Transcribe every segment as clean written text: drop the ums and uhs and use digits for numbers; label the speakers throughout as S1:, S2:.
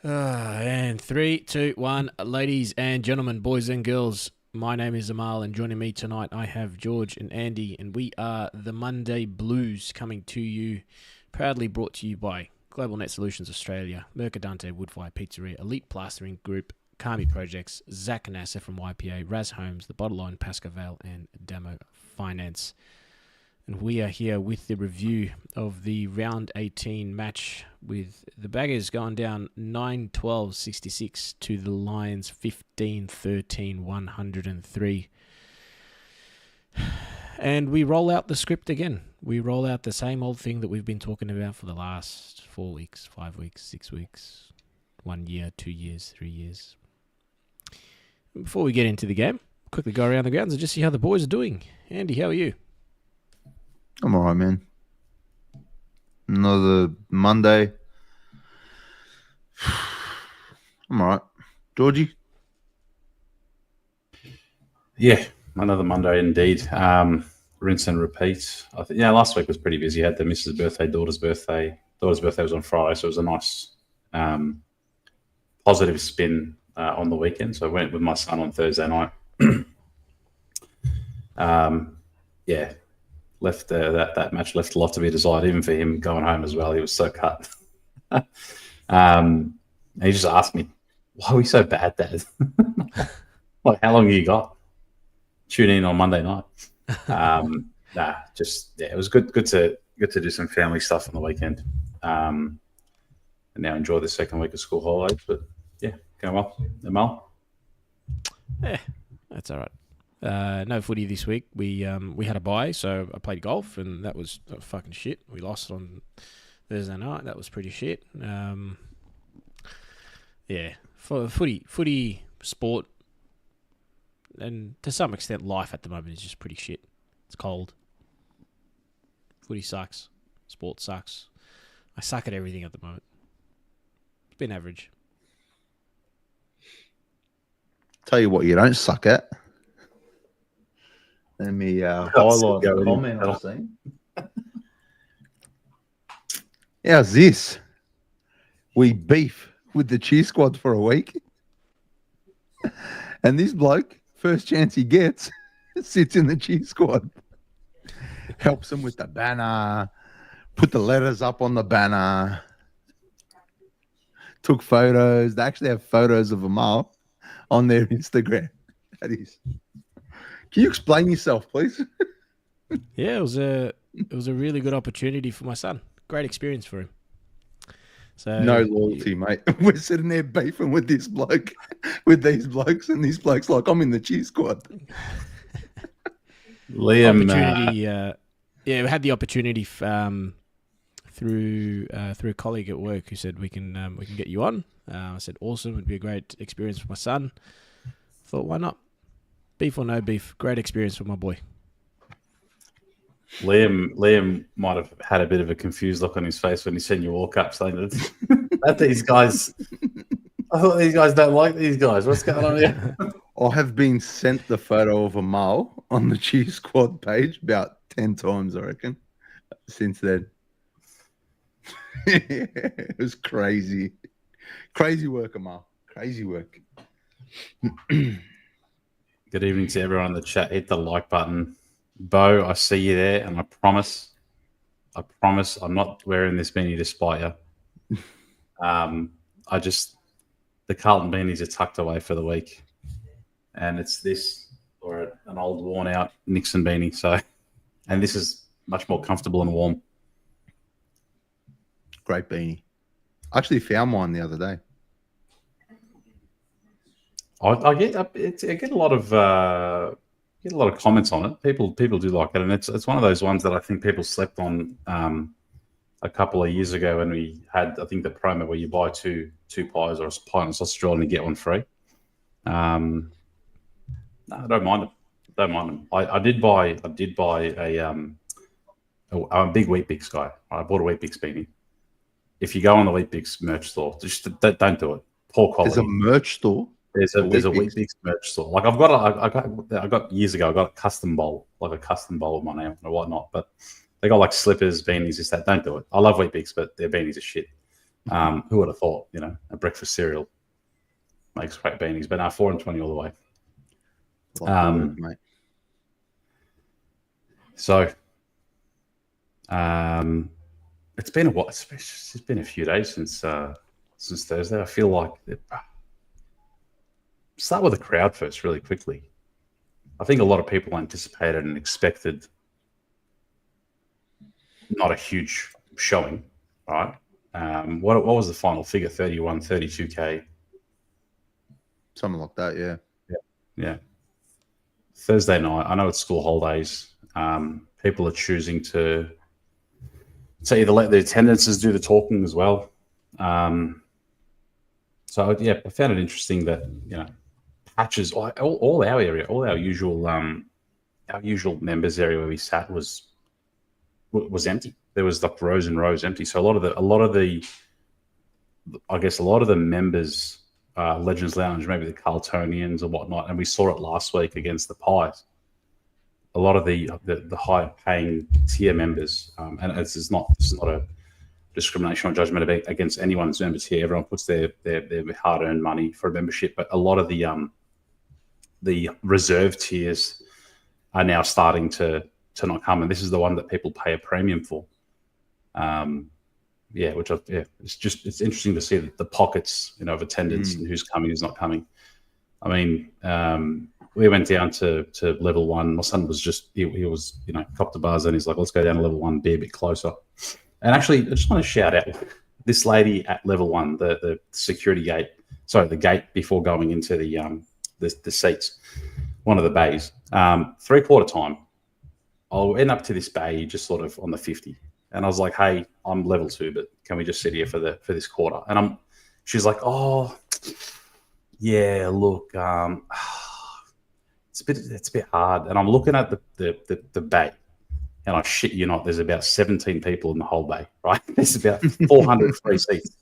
S1: And 3, 2, 1. Ladies and gentlemen, boys and girls, my name is Amal, and joining me tonight I have George and Andy, and we are the Monday Blues, coming to you, proudly brought to you by Globalnet Solutions Australia, Mercadante Woodfire Pizzeria, Elite Plastering Group, Kami Projects, Zach Nasser from YPA, Raz Holmes, The Bottle Line, Pascal and Damo Finance. And we are here with the review of the round 18 match, with the Baggers going down 9-12-66 to the Lions 15-13 103. And we roll out the script again. We roll out the same old thing that we've been talking about for the last 4 weeks, 5 weeks, 6 weeks, 1 year, 2 years, 3 years. Before we get into the game, quickly go around the grounds and just see how the boys are doing. Andy, how are you?
S2: I'm all right, man. Another Monday. I'm all right. Georgie?
S3: Yeah, another Monday indeed. Rinse and repeat. I think last week was pretty busy. Had the missus' birthday, daughter's birthday. Daughter's birthday was on Friday, so it was a nice positive spin on the weekend. So I went with my son on Thursday night. Left that match left a lot to be desired, even for him going home as well. He was so cut. He just asked me, "Why are we so bad, Dad?" Like, how long have you got? Tune in on Monday night. It was good to do some family stuff on the weekend, and now enjoy the second week of school holidays. But yeah, going well. Amal?
S1: Yeah, that's all right. No footy this week. We had a bye, so I played golf, and that was fucking shit. We lost on Thursday night. That was pretty shit. For footy sport, and to some extent life at the moment is just pretty shit. It's cold. Footy sucks. Sport sucks. I suck at everything at the moment. It's been average.
S2: Tell you what you don't suck at. Let me highlight a comment I've seen. How's this? We beef with the cheer squad for a week. And this bloke, first chance he gets, sits in the cheer squad. Helps them with the banner, put the letters up on the banner, took photos. They actually have photos of Amal on their Instagram. That is. Can you explain yourself, please?
S1: Yeah, it was a really good opportunity for my son. Great experience for him. So
S2: no loyalty, mate. We're sitting there beefing with this bloke, with these blokes, and this bloke's like, "I'm in the cheer squad."
S3: Liam,
S1: we had the opportunity through a colleague at work who said we can get you on. I said awesome, it'd be a great experience for my son. Thought, why not? Beef or no beef, great experience for my boy.
S3: Liam might have had a bit of a confused look on his face when he seen you walk up, saying that these guys. I thought these guys don't like these guys. What's going on here?
S2: I have been sent the photo of Amal on the cheer squad page about 10 times, I reckon, since then. It was crazy. Crazy work, Amal. Crazy work.
S3: Good evening to everyone in the chat. Hit the like button. Bo, I see you there, and I promise I'm not wearing this beanie to spite you. The Carlton beanies are tucked away for the week, and it's this or an old worn out Nixon beanie. So, and this is much more comfortable and warm.
S2: Great beanie. I actually found mine the other day.
S3: I get a lot of comments on it. People do like it, and it's one of those ones that I think people slept on a couple of years ago when we had, I think, the promo where you buy two pies or a pie and a sausage roll and you get one free. No, I don't mind them. I did buy I'm a big Weet-Bix guy. I bought a Weet-Bix beanie. If you go on the Weet-Bix merch store, just don't do it. Poor quality.
S2: There's a merch store.
S3: There's a Weet-Bix merch store. Like I got years ago. I got a custom bowl with my name or whatnot. But they got like slippers, beanies, this that. Don't do it. I love Weet-Bix, but their beanies are shit. Who would have thought? A breakfast cereal makes great beanies. But now 4-20 all the way.
S2: Mate.
S3: So, it's been a while. It's been a few days since Thursday. I feel like start with the crowd first, really quickly. I think a lot of people anticipated and expected not a huge showing, right? What was the final figure? 32K.
S2: Something like that, yeah.
S3: Yeah. Thursday night. I know it's school holidays. People are choosing to either let the attendances do the talking as well. So yeah, I found it interesting that patches all our area, all our usual members area where we sat was empty. There was like rows and rows empty. So a lot of the members, Legends Lounge, maybe the Carltonians or whatnot, and we saw it last week against the Pies. A lot of the higher paying tier members, and this is not a discrimination or judgment against anyone's members here. Everyone puts their hard earned money for a membership, but a lot of the reserve tiers are now starting to not come, and this is the one that people pay a premium for. It's interesting to see the pockets, of attendance and who's coming, who's not coming. I mean, we went down to level 1. My son was he was copped the bars, and he's like, let's go down to level 1, be a bit closer. And actually, I just want to shout out this lady at level 1, the security gate. Sorry, the gate before going into the seats, one of the bays. 3/4 time, I'll end up to this bay just sort of on the 50. And I was like, hey, I'm level 2, but can we just sit here for this quarter? And she's like, oh, yeah, look, it's a bit hard. And I'm looking at the bay, and I shit you not, there's about 17 people in the whole bay, right? There's about 400 free seats.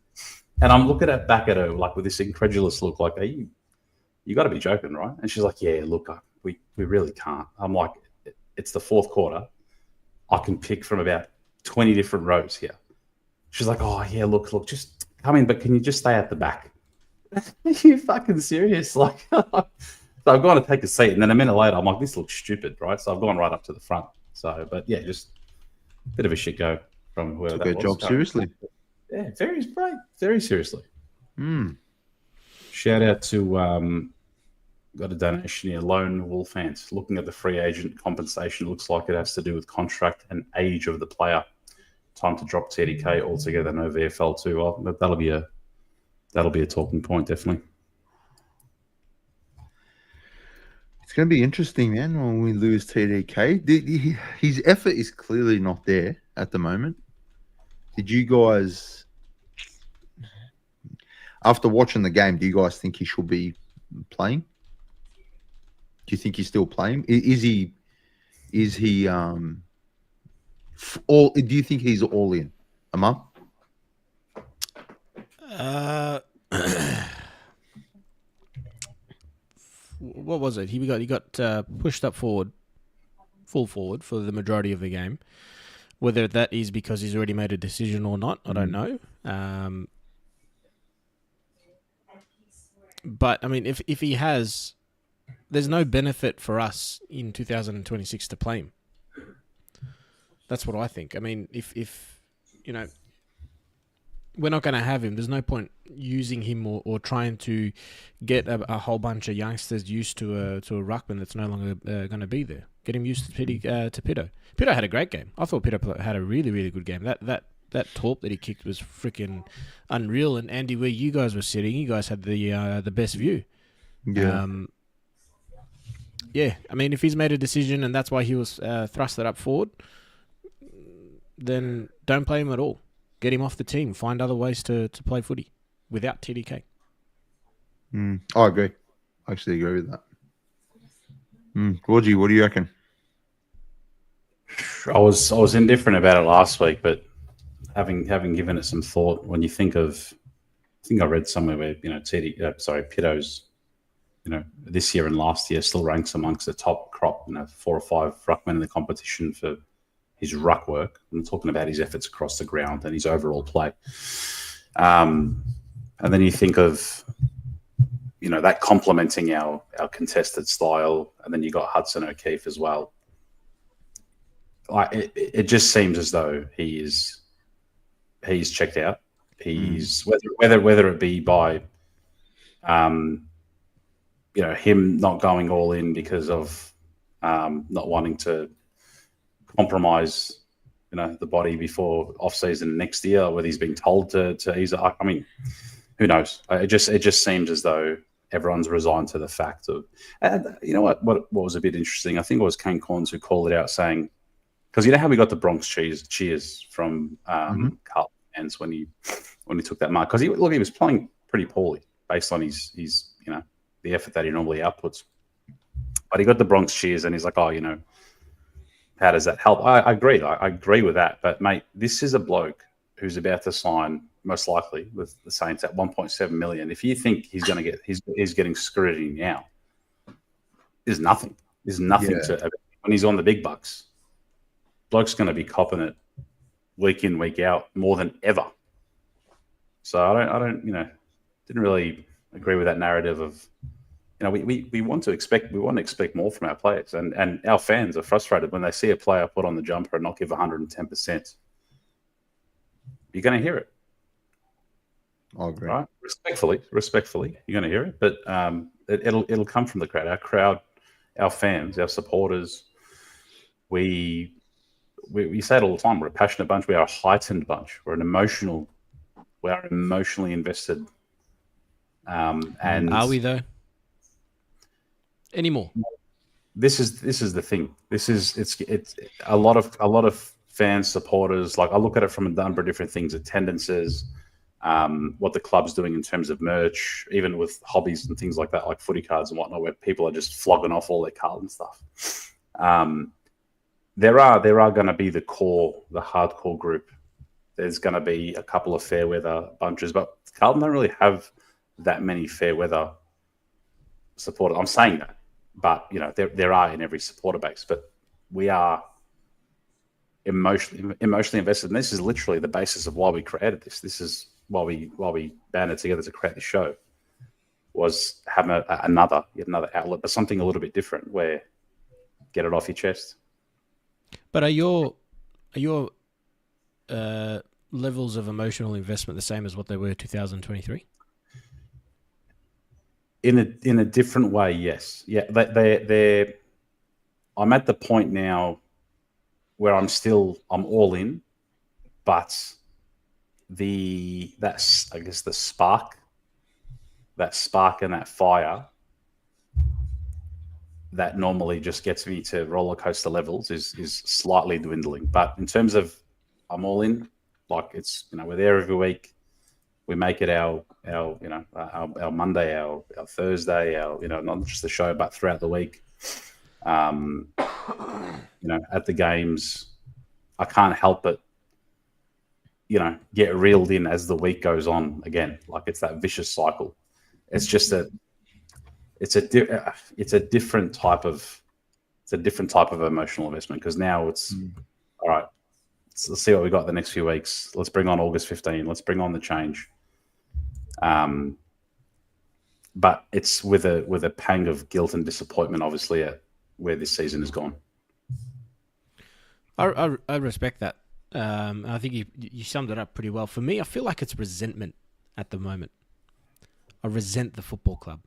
S3: And I'm looking back at her like with this incredulous look, like, you got to be joking, right? And she's like, yeah, look, we really can't. I'm like, it's the fourth quarter. I can pick from about 20 different rows here. She's like, oh, yeah, look, just come in, but can you just stay at the back? Are you fucking serious? Like, so I've gone to take a seat, and then a minute later, I'm like, this looks stupid, right? So I've gone right up to the front. So, but yeah, just a bit of a shit go from whoever that was.
S2: Took her job seriously.
S3: Yeah, very seriously. Shout out to got a donation here. Lone Wolf Ants. Looking at the free agent compensation, looks like it has to do with contract and age of the player. Time to drop TDK altogether. No VFL too. Well, that'll be a talking point, definitely.
S2: It's going to be interesting, man, when we lose TDK. His effort is clearly not there at the moment. Did you guys, after watching the game, do you guys think he should be playing? Do you think he's still playing? Is he all? Do you think he's all in, Amal?
S1: What was it? He got pushed up full forward for the majority of the game. Whether that is because he's already made a decision or not, I don't know. But I mean, if he has, there's no benefit for us in 2026 to play him. That's what I think. I mean, if we're not going to have him, there's no point using him or trying to get a whole bunch of youngsters used to a ruckman that's no longer going to be there. Get him used to Pito. Pito had a great game. I thought Pito had a really, really good game. That torp that he kicked was freaking unreal. And Andy, where you guys were sitting, you guys had the best view.
S2: Yeah.
S1: Yeah. I mean, if he's made a decision and that's why he was thrusted up forward, then don't play him at all. Get him off the team. Find other ways to play footy without TDK.
S2: I agree. I actually agree with that. Gorgie, what do you reckon?
S3: I was indifferent about it last week, but having given it some thought, when you think of, I think I read somewhere where Pito's, this year and last year still ranks amongst the top crop, 4 or 5 ruckmen in the competition for his ruck work. I'm talking about his efforts across the ground and his overall play. And then you think of, that complementing our contested style, and then you got Hudson O'Keefe as well. Like it just seems as though he's checked out. He's whether it be by, him not going all in because of not wanting to compromise, the body before off season next year, or whether he's being told to ease it. I mean, who knows? It just seems as though everyone's resigned to the fact of, and you know what was a bit interesting. I think it was Kane Corns who called it out, saying, because you know how we got the Bronx cheers from Carlton fans when he took that mark, because he was playing pretty poorly based on his the effort that he normally outputs, but he got the Bronx cheers, and he's like, oh, how does that help? I agree. I agree with that. But mate, this is a bloke who's about to sign, most likely, with the Saints at 1.7 million. If you think he's going to get, he's getting scrutiny now, there's nothing. There's nothing to when he's on the big bucks. Bloke's going to be copping it week in, week out more than ever. So I don't, didn't really agree with that narrative of, we want to expect more from our players, and our fans are frustrated when they see a player put on the jumper and not give 110%. You're going to hear it.
S2: I agree.
S3: Right? Respectfully, you're going to hear it, but it'll come from the crowd, our fans, our supporters. We say it all the time. We're a passionate bunch. We are a heightened bunch. We are emotionally invested. And
S1: are we though? Anymore?
S3: This is the thing. It's a lot of fans, supporters. Like, I look at it from a number of different things: attendances, what the club's doing in terms of merch, even with hobbies and things like that, like footy cards and whatnot, where people are just flogging off all their Carlton stuff. There are going to be the hardcore group. There's going to be a couple of fair weather bunches, but Carlton don't really have that many fair weather supporters. I'm saying that, but there are in every supporter base. But we are emotionally invested, and this is literally the basis of why we created this. This is why we banded together to create the show, was having another outlet, but something a little bit different, where get it off your chest.
S1: But are your levels of emotional investment the same as what they were 2023?
S3: In a different way, yes. Yeah, they're. I'm at the point now where I'm all in, but the spark and that fire that normally just gets me to roller coaster levels is slightly dwindling. But in terms of I'm all in, like, it's, we're there every week. We make it our Monday, our Thursday, not just the show, but throughout the week. At the games, I can't help but, get reeled in as the week goes on again. Like, it's that vicious cycle. It's just it's a different type of emotional investment, because now it's all right. Let's see what we got the next few weeks. Let's bring on August 15. Let's bring on the change. But it's with a pang of guilt and disappointment, obviously, at where this season has gone.
S1: I respect that. I think you summed it up pretty well. For me, I feel like it's resentment at the moment. I resent the football club.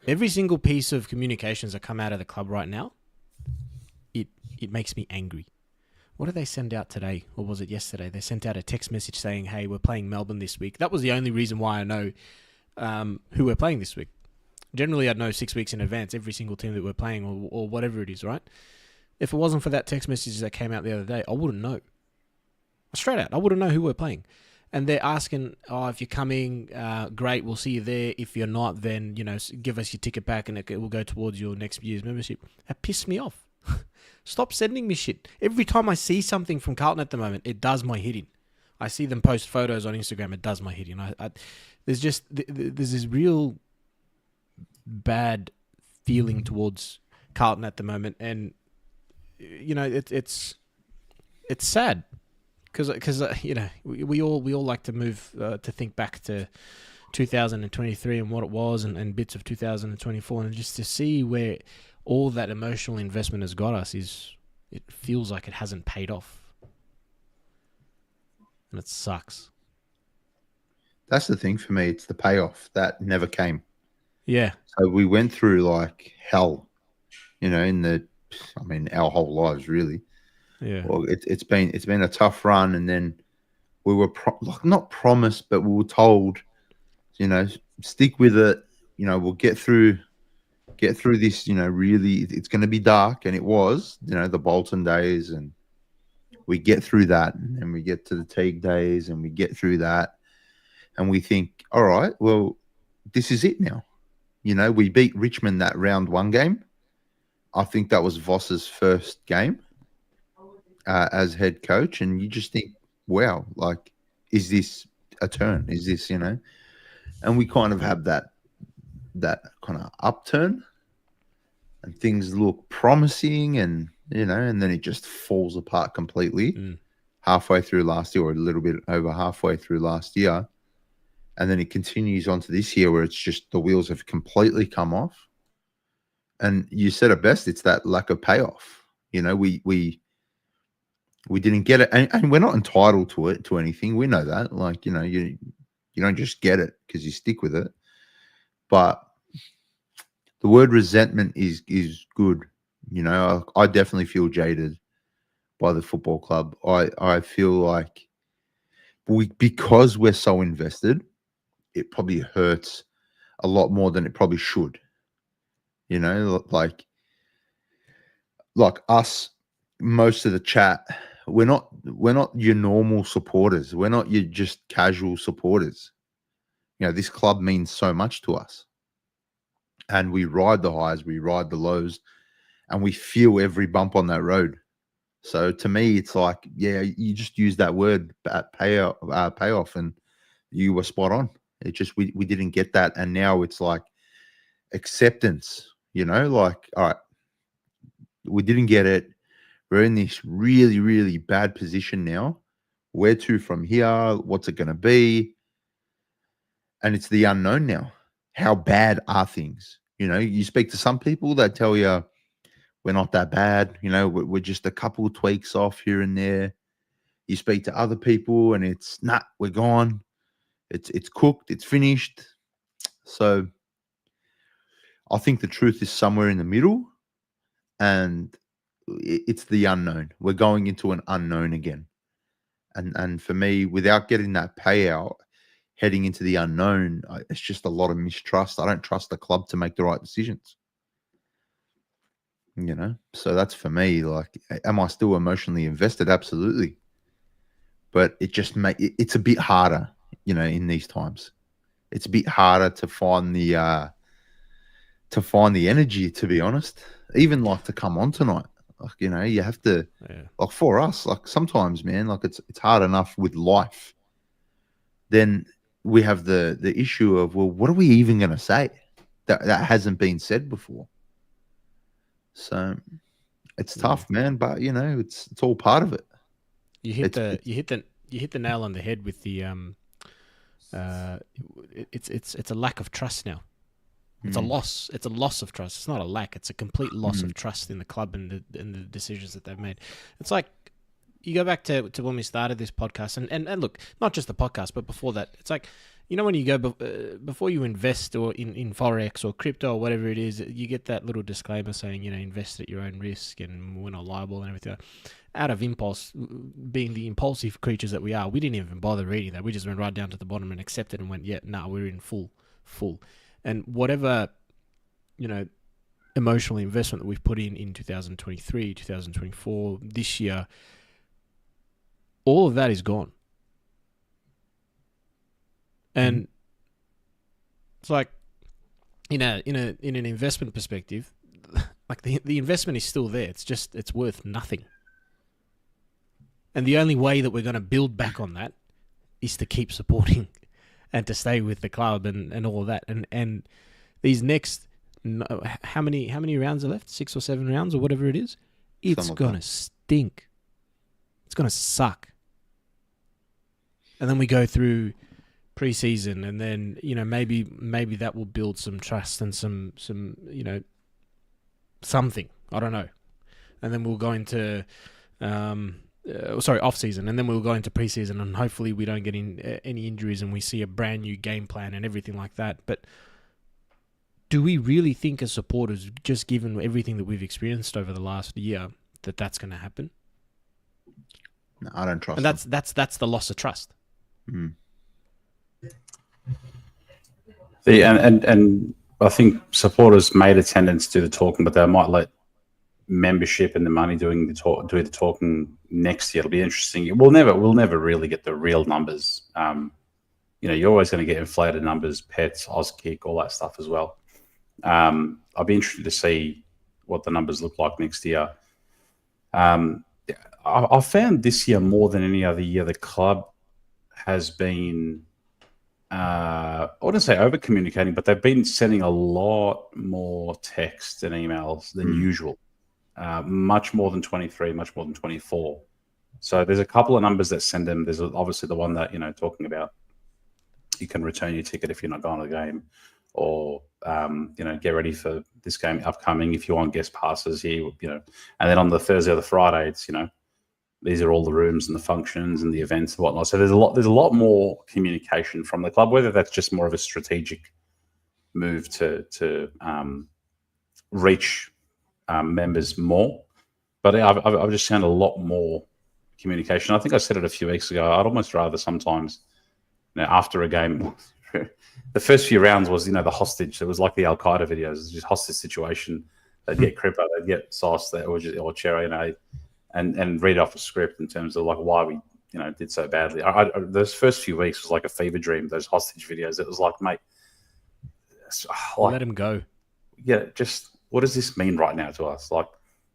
S1: Every single piece of communications that come out of the club right now, it makes me angry. What did they send out today? Or was it yesterday? They sent out a text message saying, hey, we're playing Melbourne this week. That was the only reason why I know who we're playing this week. Generally, I'd know 6 weeks in advance every single team that we're playing, or whatever it is, right? If it wasn't for that text message that came out the other day, I wouldn't know. Straight out, I wouldn't know who we're playing. And they're asking, if you're coming, great, we'll see you there. If you're not, then, give us your ticket back and it will go towards your next year's membership. That pissed me off. Stop sending me shit. Every time I see something from Carlton at the moment, it does my head in. I see them post photos on Instagram, it does my head in. There's this real bad feeling towards Carlton at the moment, and it's sad. because we all like to move to think back to 2023 and what it was, and bits of 2024, and just to see where all that emotional investment has got us it feels like it hasn't paid off, and it sucks.
S2: That's the thing for me. It's the payoff that never came.
S1: Yeah.
S2: So we went through like hell, our whole lives really.
S1: Yeah.
S2: Well, it's been a tough run, and then we were not promised, but we were told, stick with it. We'll get through this. Really, it's going to be dark, and it was. The Bolton days, and we get through that, and then we get to the Teague days, and we get through that, and we think, all right, well, this is it now. We beat Richmond that round 1 game. I think that was Voss's first game as head coach, and you just think, wow, like, is this a turn? Is this, and we kind of have that kind of upturn, and things look promising, and and then it just falls apart completely halfway through last year, or a little bit over halfway through last year. And then it continues on to this year where it's just the wheels have completely come off. And you said it best, it's that lack of payoff. We didn't get it, and we're not entitled to anything. We know that. Like, you don't just get it because you stick with it. But the word resentment is good. I definitely feel jaded by the football club. I feel like because we're so invested, it probably hurts a lot more than it probably should. Like us, most of the chat, we're not your normal supporters. We're not your just casual supporters. This club means so much to us, and we ride the highs, we ride the lows, and we feel every bump on that road. So to me, it's like, yeah, you just use that word payoff, and you were spot on. It just we didn't get that, and now it's like acceptance. Like, all right, we didn't get it. We're in this really, really bad position now. Where to from here? What's it going to be? And it's the unknown now. How bad are things? You speak to some people that tell you we're not that bad. We're just a couple of tweaks off here and there. You speak to other people, and it's we're gone. It's cooked. It's finished. So I think the truth is somewhere in the middle, and it's the unknown. We're going into an unknown again. And for me, without getting that payout, heading into the unknown, it's just a lot of mistrust. I don't trust the club to make the right decisions. So that's for me. Like, am I still emotionally invested? Absolutely. But it just it's a bit harder, in these times. It's a bit harder to find the energy, to be honest. Even like to come on tonight. Like, you have to, like, for us, like, sometimes, man, like, it's hard enough with life. Then we have the issue of, well, what are we even going to say that hasn't been said before? So it's tough, man, but it's all part of it.
S1: You hit the nail on the head with the it's a lack of trust now. It's a loss. It's a loss of trust. It's not a lack. It's a complete loss of trust in the club and the decisions that they've made. It's like, you go back to when we started this podcast, and look, not just the podcast, but before that, it's like, when you go before you invest or in Forex or crypto or whatever it is, you get that little disclaimer saying, invest at your own risk and we're not liable and everything. Out of impulse, being the impulsive creatures that we are, we didn't even bother reading that. We just went right down to the bottom and accepted and went, yeah, we're in full. And whatever, emotional investment that we've put in 2023, 2024, this year, all of that is gone. And it's like, in an investment perspective, like the investment is still there. It's worth nothing. And the only way that we're going to build back on that is to keep supporting and to stay with the club and all of that. And these next, how many rounds are left? 6 or 7 rounds or whatever it is. It's going to stink. It's going to suck. and then we go through pre-season, and then maybe that will build some trust and some something, I don't know, and then we'll go into off season, and then we'll go into pre-season, and hopefully we don't get in any injuries, and we see a brand new game plan and everything like that. But do we really think as supporters, just given everything that we've experienced over the last year, that that's going to happen?
S2: No, I don't trust.
S1: And that's the loss of trust.
S2: Mm.
S3: And I think supporters made attendance do the talking, but they might let membership and the money do the talking next year. It'll be interesting. We'll never really get the real numbers. You're always going to get inflated numbers, pets, Auskick, all that stuff as well. I'll be interested to see what the numbers look like next year. I found this year more than any other year the club has been, I wouldn't say over communicating, but they've been sending a lot more texts and emails than usual. Much more than 23, much more than 24. So there's a couple of numbers that send them. There's obviously the one that, talking about you can return your ticket if you're not going to the game, or, get ready for this game upcoming if you want guest passes here, and then on the Thursday or the Friday, it's, these are all the rooms and the functions and the events and whatnot. So there's a lot more communication from the club, whether that's just more of a strategic move to reach members more. But I've just found a lot more communication. I think I said it a few weeks ago. I'd almost rather sometimes, after a game, the first few rounds was, the hostage. It was like the Al Qaeda videos. It was just hostage situation. They'd get Cripps, they'd get Sauce, or Cherry, and read off a script in terms of like why we, did so badly. Those first few weeks was like a fever dream. Those hostage videos. It was like, mate,
S1: let him go.
S3: Yeah, just what does this mean right now to us? Like,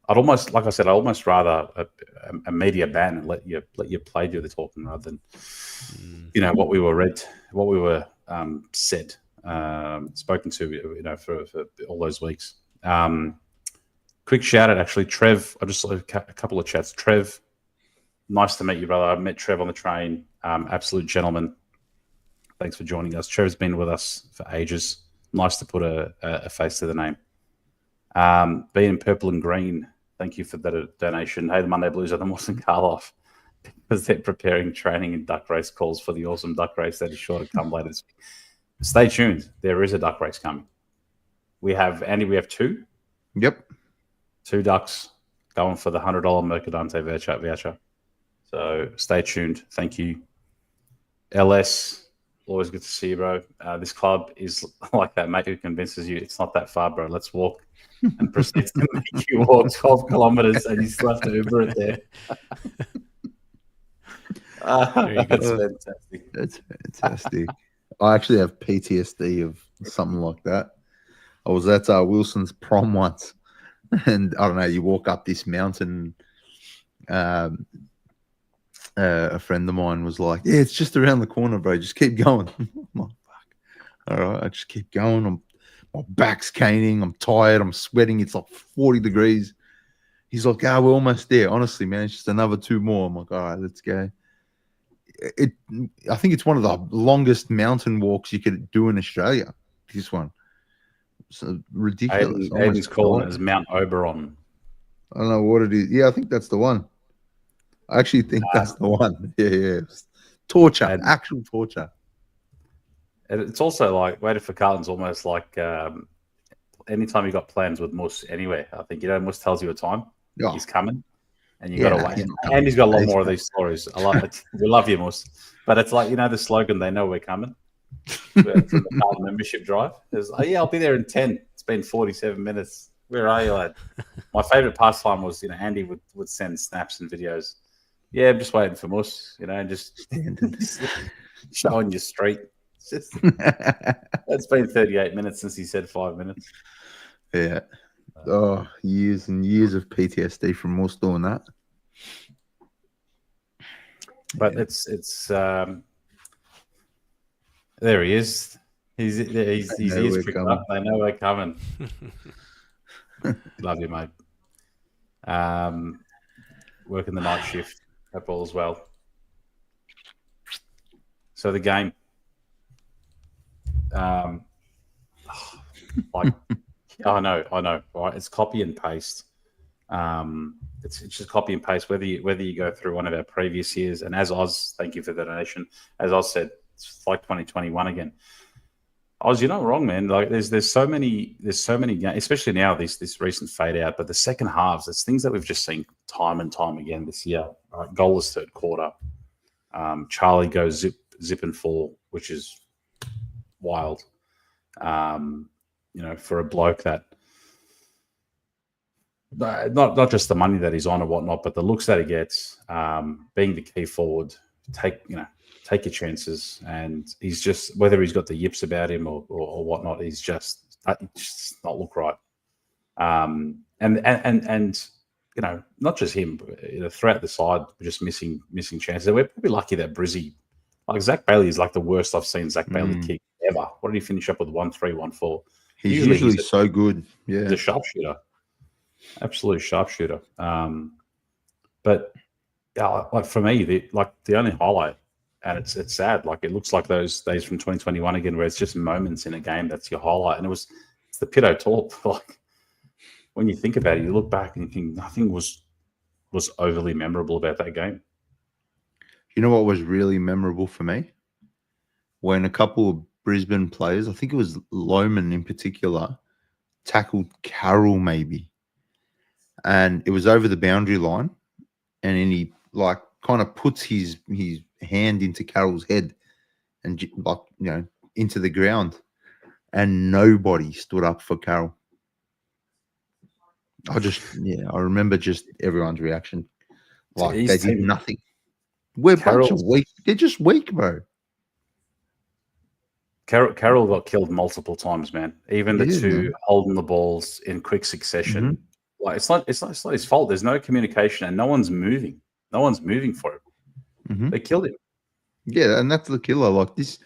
S3: I'd almost rather a media ban and let your play do the talking rather than, what we were said, spoken to, for all those weeks. Quick shout out, actually, Trev. I just saw a couple of chats. Trev, nice to meet you, brother. I met Trev on the train. Absolute gentleman. Thanks for joining us. Trev's been with us for ages. Nice to put a face to the name. Being in purple and green, thank you for that donation. Hey, the Monday Blues are the Mawson Karloff because they're preparing training and duck race calls for the awesome duck race that is sure to come later this week. Stay tuned. There is a duck race coming. We have two.
S2: Yep.
S3: 2 ducks going for the $100 Mercadante voucher. So stay tuned. Thank you. LS, always good to see you, bro. This club is like that mate who convinces you it's not that far, bro. Let's walk, and proceeds to make you walk 12 kilometers and you still have to Uber it there. That's fantastic.
S2: That's fantastic. I actually have PTSD of something like that. I was at Wilson's prom once, and I don't know, you walk up this mountain. A friend of mine was like, "Yeah, it's just around the corner, bro. Just keep going." I'm like, "Fuck." All right, I just keep going. My back's caning. I'm tired. I'm sweating. It's like 40 degrees. He's like, "Ah, we're almost there. Honestly, man, it's just another 2 more." I'm like, "All right, let's go." I think it's one of the longest mountain walks you could do in Australia. This one. So ridiculous.
S3: Aiden's calling it as Mount Oberon.
S2: I don't know what it is. Yeah, I think that's the one. I actually think that's the one. Yeah. Torture, actual torture.
S3: And it's also like waiting for Carlton's almost like anytime you got plans with Mus anywhere. I think Mus tells you a time he's coming, and you got to wait. And he's got a lot more of these stories. I love it. We love you, Mus. But it's like the slogan. They know we're coming. From the Carlton membership drive. It's, I'll be there in 10. It's been 47 minutes. Where are you, lad? My favorite pastime was, Andy would send snaps and videos. Yeah, I'm just waiting for Mus, and just showing your street. It's been 38 minutes since he said 5 minutes.
S2: Yeah. Years and years of PTSD from Mus doing that.
S3: But it's there he is. He's ears pricked up. They know we're coming. Love you, mate. Working the night shift. Hope all as well. So the game, like, I know, right? It's copy and paste. It's just copy and paste. Whether you go through one of our previous years, and as Oz, thank you for the donation. As Oz said, it's like 2021 again. Oz, you're not wrong, man. Like there's so many games, especially now this recent fade out. But the second halves, there's things that we've just seen time and time again this year. Goalless third quarter. Charlie goes zip and fall, which is wild. For a bloke that not just the money that he's on or whatnot, but the looks that he gets, being the key forward, take your chances. And he's just, whether he's got the yips about him or whatnot, he's just not look right. And not just him, throughout the side, we're just missing chances. We're probably lucky that Brizzy, like Zach Bailey, is like the worst I've seen Zach Bailey kick ever. What did he finish up with? 1-3, 1-4.
S2: He's usually so good. Yeah,
S3: the sharpshooter, absolute sharpshooter. But like for me, the only highlight, and it's sad. Like it looks like those days from 2021 again, where it's just moments in a game that's your highlight, and it's the Pitto Torp. Like when you think about it, you look back and you think nothing was overly memorable about that game.
S2: You know what was really memorable for me? When a couple of Brisbane players, I think it was Lohman in particular, tackled Carroll maybe. And it was over the boundary line. And then he kind of puts his hand into Carroll's head and into the ground. And nobody stood up for Carroll. I remember just everyone's reaction. Like they did nothing. We're a bunch of weak. They're just weak, bro.
S3: Carroll got killed multiple times, man. Even the two holding the balls in quick succession. Mm-hmm. Like it's not his fault. There's no communication and no one's moving. No one's moving for him. Mm-hmm. They killed him.
S2: Yeah, and that's the killer. Like this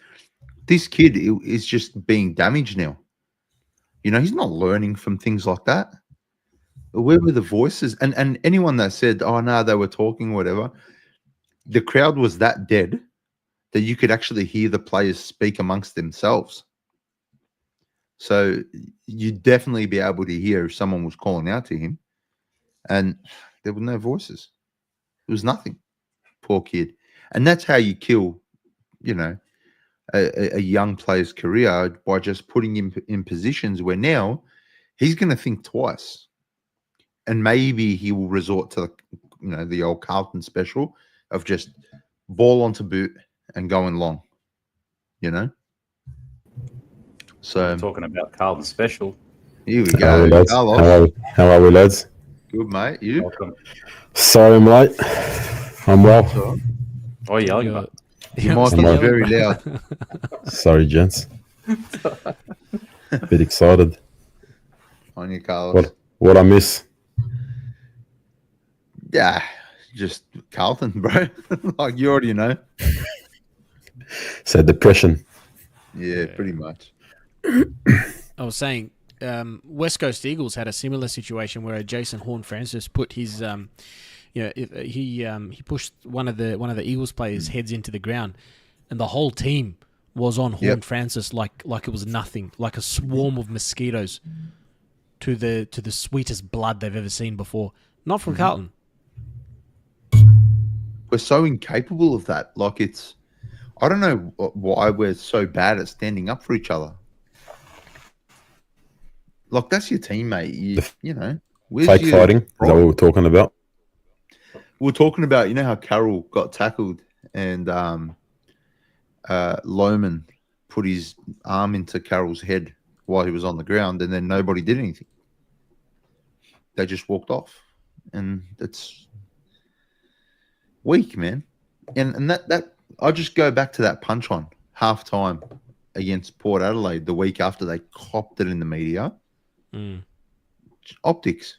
S2: kid is just being damaged now. He's not learning from things like that. Where were the voices? And anyone that said, "Oh no, they were talking," or whatever, the crowd was that dead that you could actually hear the players speak amongst themselves. So you'd definitely be able to hear if someone was calling out to him. And there were no voices. It was nothing. Poor kid. And that's how you kill, a young player's career, by just putting him in positions where now he's going to think twice. And maybe he will resort to, the old Carlton special of just ball onto boot and going long, So
S3: we're talking about Carlton special.
S2: Here we go.
S4: How are we, lads?
S2: Good, mate. You?
S3: Welcome.
S4: Sorry, I'm late. I'm well.
S3: Oh, you're yelling about.
S2: Your mic is very loud.
S4: Sorry, gents. Bit excited.
S2: On you, Carlos.
S4: What I miss?
S2: Yeah, just Carlton, bro. Like you already know.
S4: So depression.
S2: Yeah, pretty much.
S1: I was saying, West Coast Eagles had a similar situation where Jason Horne-Francis put his, he pushed one of the Eagles players' heads into the ground, and the whole team was on Horne-Francis like it was nothing, like a swarm of mosquitoes to the sweetest blood they've ever seen before. Not from Carlton.
S2: We're so incapable of that. Like I don't know why we're so bad at standing up for each other. Like that's your teammate.
S4: Fake fighting. Is that what we're talking about?
S2: We're talking about, how Carroll got tackled and Lohman put his arm into Carroll's head while he was on the ground, and then nobody did anything. They just walked off, and it's weak, man. And that I just go back to that punch on halftime against Port Adelaide the week after they copped it in the media. Optics.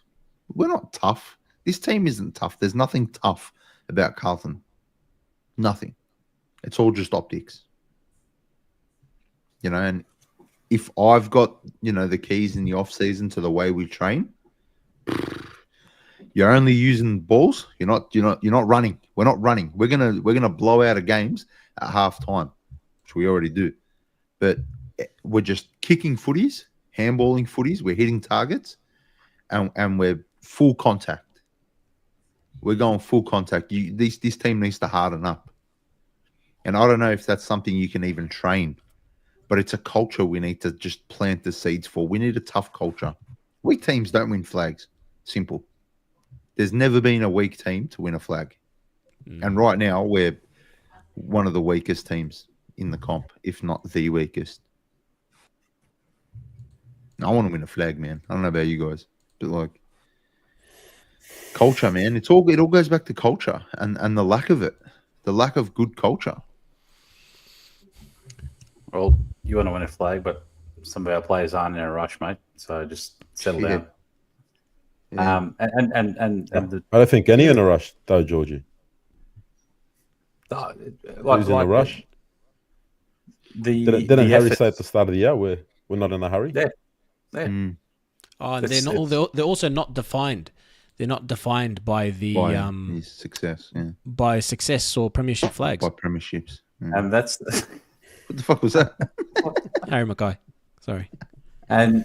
S2: We're not tough. This team isn't tough. There's nothing tough about Carlton. Nothing. It's all just optics. And if I've got, the keys in the off season to the way we train, you're only using balls. You're not running. We're not running. We're gonna blow out of games at half time. which we already do. But we're just kicking footies, handballing footies. We're hitting targets, and we're full contact. We're going full contact. This team needs to harden up. And I don't know if that's something you can even train, but it's a culture we need to just plant the seeds for. We need a tough culture. Weak teams don't win flags. Simple. There's never been a weak team to win a flag. And right now, we're one of the weakest teams in the comp, if not the weakest. I want to win a flag, man. I don't know about you guys, but like culture, man. It all goes back to culture and the lack of it, the lack of good culture.
S3: Well, you want to win a flag, but some of our players aren't in a rush, mate. So just settle down.
S2: Yeah.
S4: I don't think any in a rush, though, Georgie. Who's in a rush? Didn't Harry say at the start of the year we're not in a hurry?
S3: Yeah.
S1: Oh, and they're also not defined. They're not defined by
S2: his success,
S1: by success or premiership flags.
S2: By premierships.
S3: And that's
S2: what the fuck was that?
S1: Harry Mackay. Sorry.
S3: And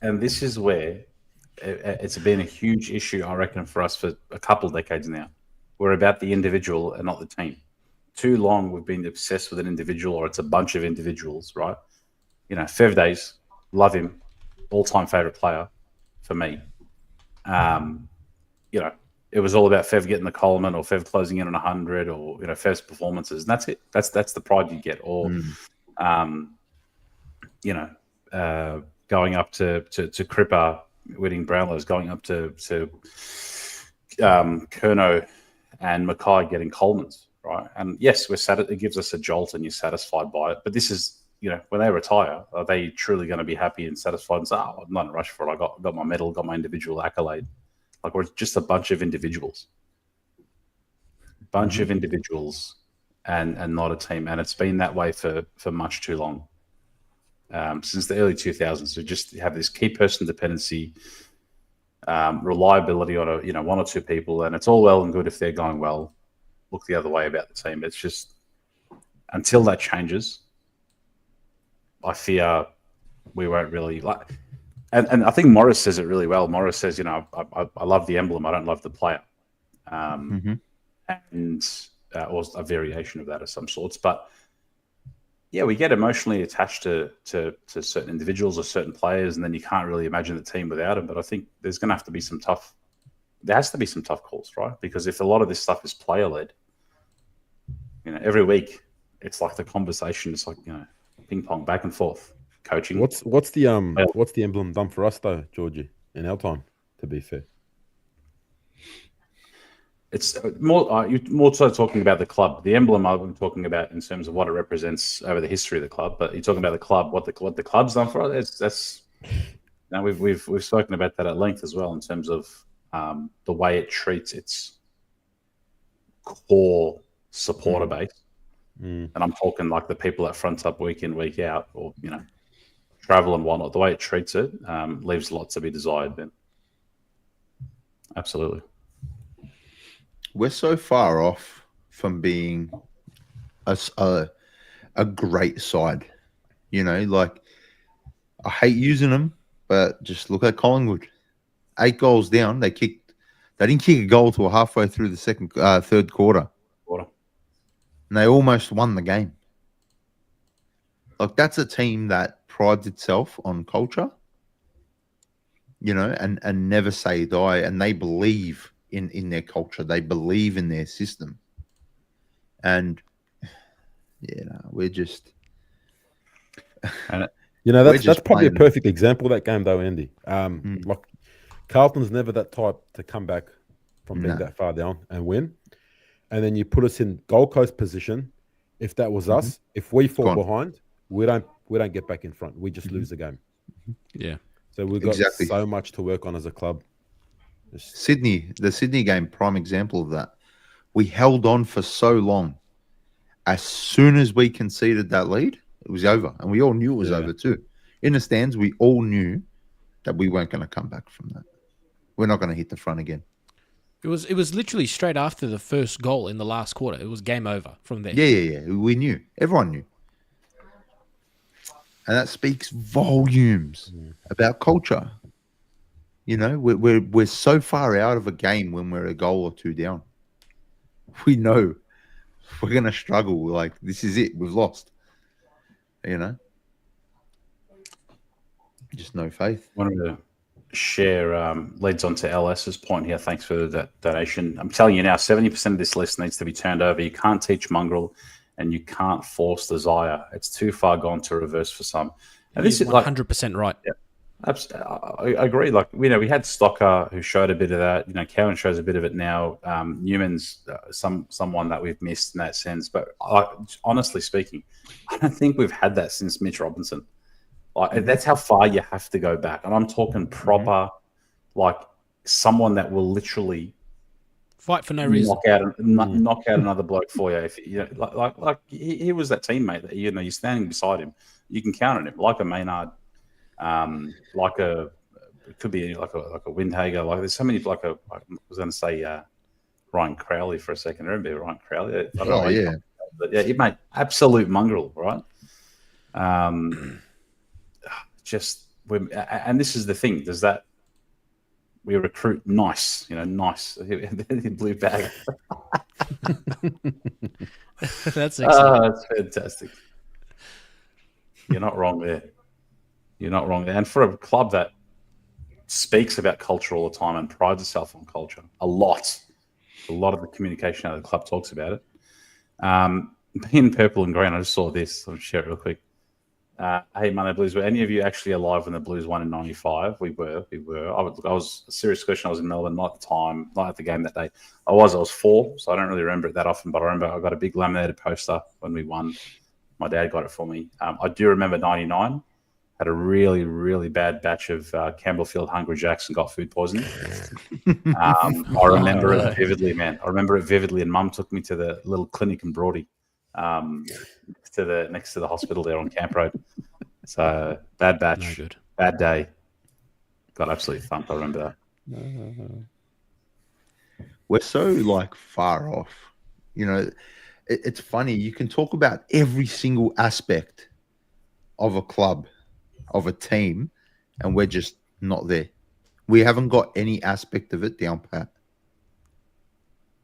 S3: this is where it's been a huge issue, I reckon, for us for a couple of decades now. We're about the individual and not the team. Too long we've been obsessed with an individual, or it's a bunch of individuals, right? You know, Fev Days, love him, all-time favorite player for me. You know, it was all about Fev getting the Coleman or Fev closing in on 100 or, you know, Fev's performances. And that's it. That's the pride you get. Or, you know, going up to Cripps, winning Brownlows, going up to Curnow and Mackay getting Colemans, right? And yes, it gives us a jolt and you're satisfied by it. But this is, you know, when they retire, are they truly going to be happy and satisfied and say, oh, I'm not in a rush for it. I got my medal, got my individual accolade. Like, we're just a bunch of individuals. Of individuals and not a team. And it's been that way for much too long. Since the early 2000s, we just have this key person dependency, reliability on one or two people, and it's all well and good if they're going well. Look the other way about the team. It's just until that changes, I fear we won't really like. And I think Morris says it really well. Morris says, you know, I love the emblem, I don't love the player, and or a variation of that of some sorts. But yeah, we get emotionally attached to certain individuals or certain players, and then you can't really imagine the team without them. But I think there has to be some tough calls, right? Because if a lot of this stuff is player led, you know, every week it's like the conversation is like, you know, ping pong back and forth. Coaching.
S4: What's the emblem done for us though, Georgie? In our time, to be fair,
S3: it's more you're more so talking about the club. The emblem I'm talking about in terms of what it represents over the history of the club. But you're talking about the club, what the club's done for us. That's now we've spoken about that at length as well in terms of the way it treats its core supporter base. And I'm talking like the people that front up week in, week out, or, you know, travel and whatnot. The way it treats it leaves a lot to be desired then. Absolutely.
S2: We're so far off from being a great side. You know, like, I hate using them, but just look at Collingwood. 8 goals down. They didn't kick a goal till halfway through the third quarter. And they almost won the game. Like, that's a team that prides itself on culture, you know, and never say die. And they believe in their culture. They believe in their system. And, you know, we're just...
S4: You know, that's probably a perfect example of that game, though, Andy. Like, Carlton's never that type to come back from being that far down and win. And then you put us in Gold Coast position. If that was us, if we fall behind, we don't get back in front. We just lose the game.
S1: Yeah.
S4: So we've got so much to work on as a club.
S2: The Sydney game, prime example of that. We held on for so long. As soon as we conceded that lead, it was over. And we all knew it was over too. In the stands, we all knew that we weren't going to come back from that. We're not going to hit the front again.
S1: It was literally straight after the first goal in the last quarter. It was game over from there.
S2: Yeah. We knew. Everyone knew. And that speaks volumes about culture. You know, we're so far out of a game when we're a goal or two down. We know we're going to struggle. Like, this is it. We've lost. You know? Just no faith.
S3: Wanted to share leads on to LS's point here. Thanks for that donation. I'm telling you now, 70% of this list needs to be turned over. You can't teach mongrel and you can't force desire. It's too far gone to reverse for some. And this is
S1: 100% right.
S3: Yeah. I agree. Like, you know, we had Stocker who showed a bit of that. You know, Cowan shows a bit of it now. Newman's someone that we've missed in that sense. But honestly speaking, I don't think we've had that since Mitch Robinson. Like, that's how far you have to go back. And I'm talking proper, like someone that will literally
S1: fight for no reason,
S3: knock out another bloke for you. If you know, like he was that teammate that, you know, you're standing beside him, you can count on him, like a Maynard. It could be like a Windhager. Like, there's so many. I was going to say Ryan Crowley for a second. I remember Ryan Crowley. I don't know,
S2: yeah,
S3: but yeah, mate, absolute mongrel, right? And this is the thing. Does that we recruit nice? You know, nice blue bag.
S1: That's excellent.
S3: That's fantastic. You're not wrong there. You're not wrong there. And for a club that speaks about culture all the time and prides itself on culture, a lot of the communication out of the club talks about it. In purple and green, I just saw this. I'll share it real quick. Hey, Monday Blues, were any of you actually alive when the Blues won in 95? We were. I was a serious question. I was in Melbourne, not at the time, not at the game that day. I was 4, so I don't really remember it that often, but I remember I got a big laminated poster when we won. My dad got it for me. I do remember 99. Had a really, really bad batch of Campbellfield Hungry Jacks and got food poisoning. I remember it vividly, man. I remember it vividly, and Mum took me to the little clinic in Broady, next to the hospital there on Camp Road. So bad batch,
S1: No good.
S3: Bad day. Got absolutely thumped. I remember that.
S2: We're so like far off. You know, it's funny. You can talk about every single aspect of a club, of a team, and we're just not there. We haven't got any aspect of it down pat.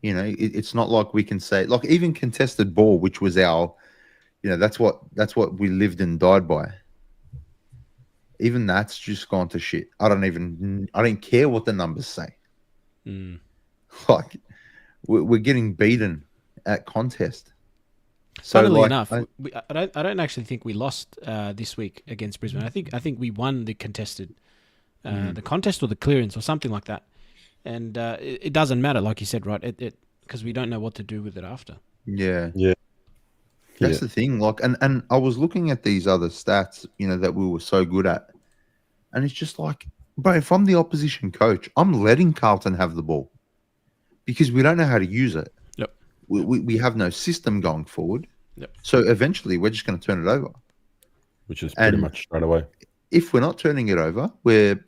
S2: You know, it's not like we can say, like, even contested ball, which was our, you know, that's what we lived and died by. Even that's just gone to shit. I don't care what the numbers say. Like, we're getting beaten at contest. So,
S1: funnily
S2: like,
S1: enough, I don't actually think we lost this week against Brisbane. I think we won the contested, the contest or the clearance or something like that. And it doesn't matter, like you said, right? Because we don't know what to do with it after.
S2: Yeah.
S4: Yeah.
S2: That's the thing. Like, and I was looking at these other stats, you know, that we were so good at, and it's just like, bro, if I'm the opposition coach, I'm letting Carlton have the ball because we don't know how to use it.
S1: Yep.
S2: We have no system going forward.
S1: Yep.
S2: So eventually, we're just going to turn it over,
S4: which is pretty much straight away.
S2: If we're not turning it over, we're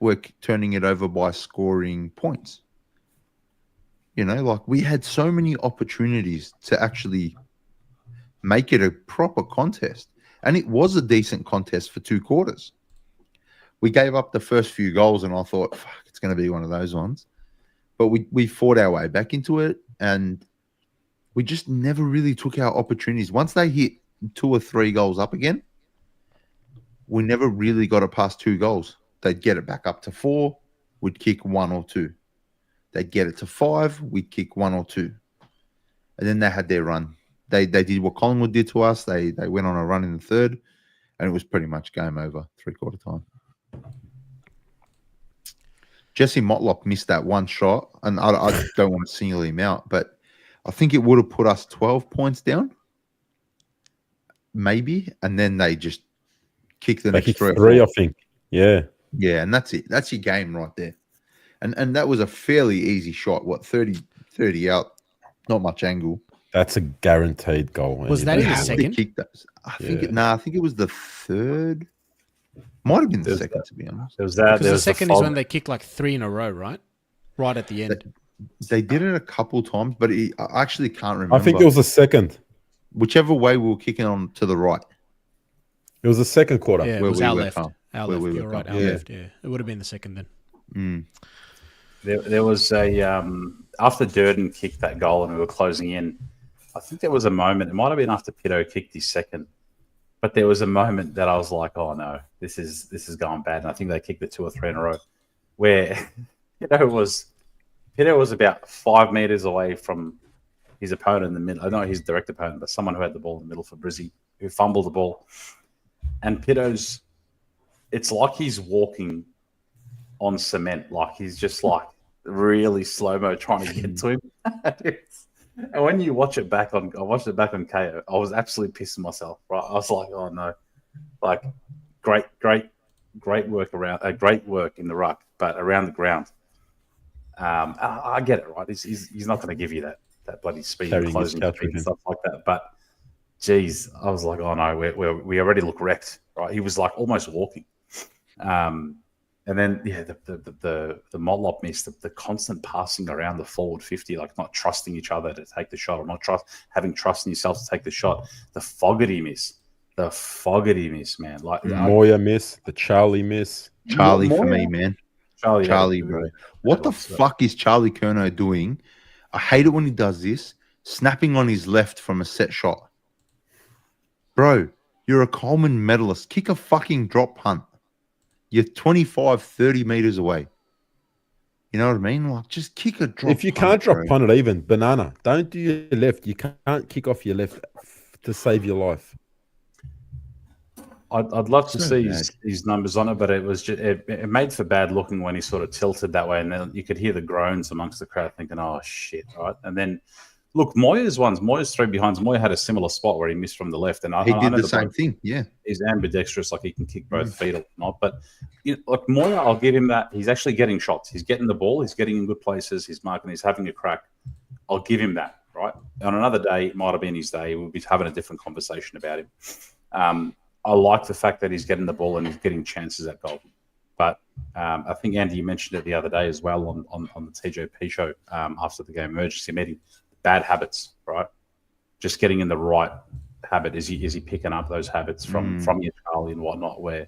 S2: turning it over by scoring points. You know, like, we had so many opportunities to actually make it a proper contest. And it was a decent contest for 2 quarters. We gave up the first few goals and I thought, fuck, it's going to be one of those ones. But we fought our way back into it, and we just never really took our opportunities. Once they hit 2 or 3 goals up again, we never really got it past 2 goals. They'd get it back up to 4, we'd kick 1 or 2. They'd get it to 5, we'd kick 1 or 2. And then they had their run. They did what Collingwood did to us. They went on a run in the third, and it was pretty much game over, 3/4 time. Jesse Motlop missed that one shot, and I don't want to single him out, but I think it would have put us 12 points down, maybe, and then they just kicked the next
S4: 3, I think. Yeah.
S2: Yeah, and that's it. That's your game right there. And that was a fairly easy shot. What, 30 out, not much angle.
S4: That's a guaranteed goal.
S1: Was that in the second?
S2: I think it was the third. Might have been the second, to be honest.
S3: There was that.
S1: Because the second is when they kick like 3 in a row, right? Right at the end.
S2: They did it a couple times, but I actually can't remember.
S4: I think it was the second.
S2: Whichever way we were kicking on to the right.
S4: It was the second quarter.
S1: Yeah, it
S2: Where
S1: was
S2: we
S1: our
S2: were,
S1: left.
S2: Carl.
S1: Our
S2: Where
S1: left.
S2: we were,
S1: You're right.
S2: Carl.
S1: Our
S4: Yeah.
S1: left. Yeah, it would have been the second then.
S2: Mm.
S3: There was a after Durden kicked that goal and we were closing in. I think there was a moment. It might have been after Pitto kicked his second, but there was a moment that I was like, "Oh no, this is going bad." And I think they kicked it 2 or 3 in a row, where Pitto was about 5 meters away from his opponent in the middle. Not his direct opponent, but someone who had the ball in the middle for Brizzy, who fumbled the ball, and Pitto's. It's like he's walking on cement, like he's just like really slow-mo trying to get to him. And when you watch it back on, I watched it back on KO, I was absolutely pissing myself, right? I was like, oh no, like great work great work in the ruck, but around the ground. I get it, right? He's not going to give you that bloody speed and closing speed and stuff like that. But geez, I was like, oh no, we already look wrecked, right? He was like almost walking. And then, yeah, the Motlop miss, the constant passing around the forward 50, like not trusting each other to take the shot, or not having trust in yourself to take the shot. The Fogarty miss, man. Like
S4: Moya miss, the Charlie miss.
S2: Charlie for me, man.
S3: Charlie,
S2: bro. What the fuck is Charlie Curnow doing? I hate it when he does this. Snapping on his left from a set shot. Bro, you're a Coleman medalist. Kick a fucking drop punt. You're 25, 30 meters away. You know what I mean? Like, just kick a drop.
S4: If you can't drop punt it even, banana. Don't do your left. You can't kick off your left to save your life.
S3: I'd love to see his numbers on it, but it was just, it made for bad looking when he sort of tilted that way, and then you could hear the groans amongst the crowd thinking, "Oh shit!" Right, and then look, Moya's 3 behinds. Moya had a similar spot where he missed from the left, and
S2: he did the same thing. Yeah,
S3: he's ambidextrous, like he can kick both feet or not. But like Moya, I'll give him that. He's actually getting shots. He's getting the ball. He's getting in good places. He's marking. He's having a crack. I'll give him that. Right, on another day, it might have been his day. We'll be having a different conversation about him. I like the fact that he's getting the ball and he's getting chances at goal. But I think, Andy, you mentioned it the other day as well on the TJP show after the game emergency meeting. Bad habits, right? Just getting in the right habit. Is he picking up those habits from your Charlie and whatnot, where,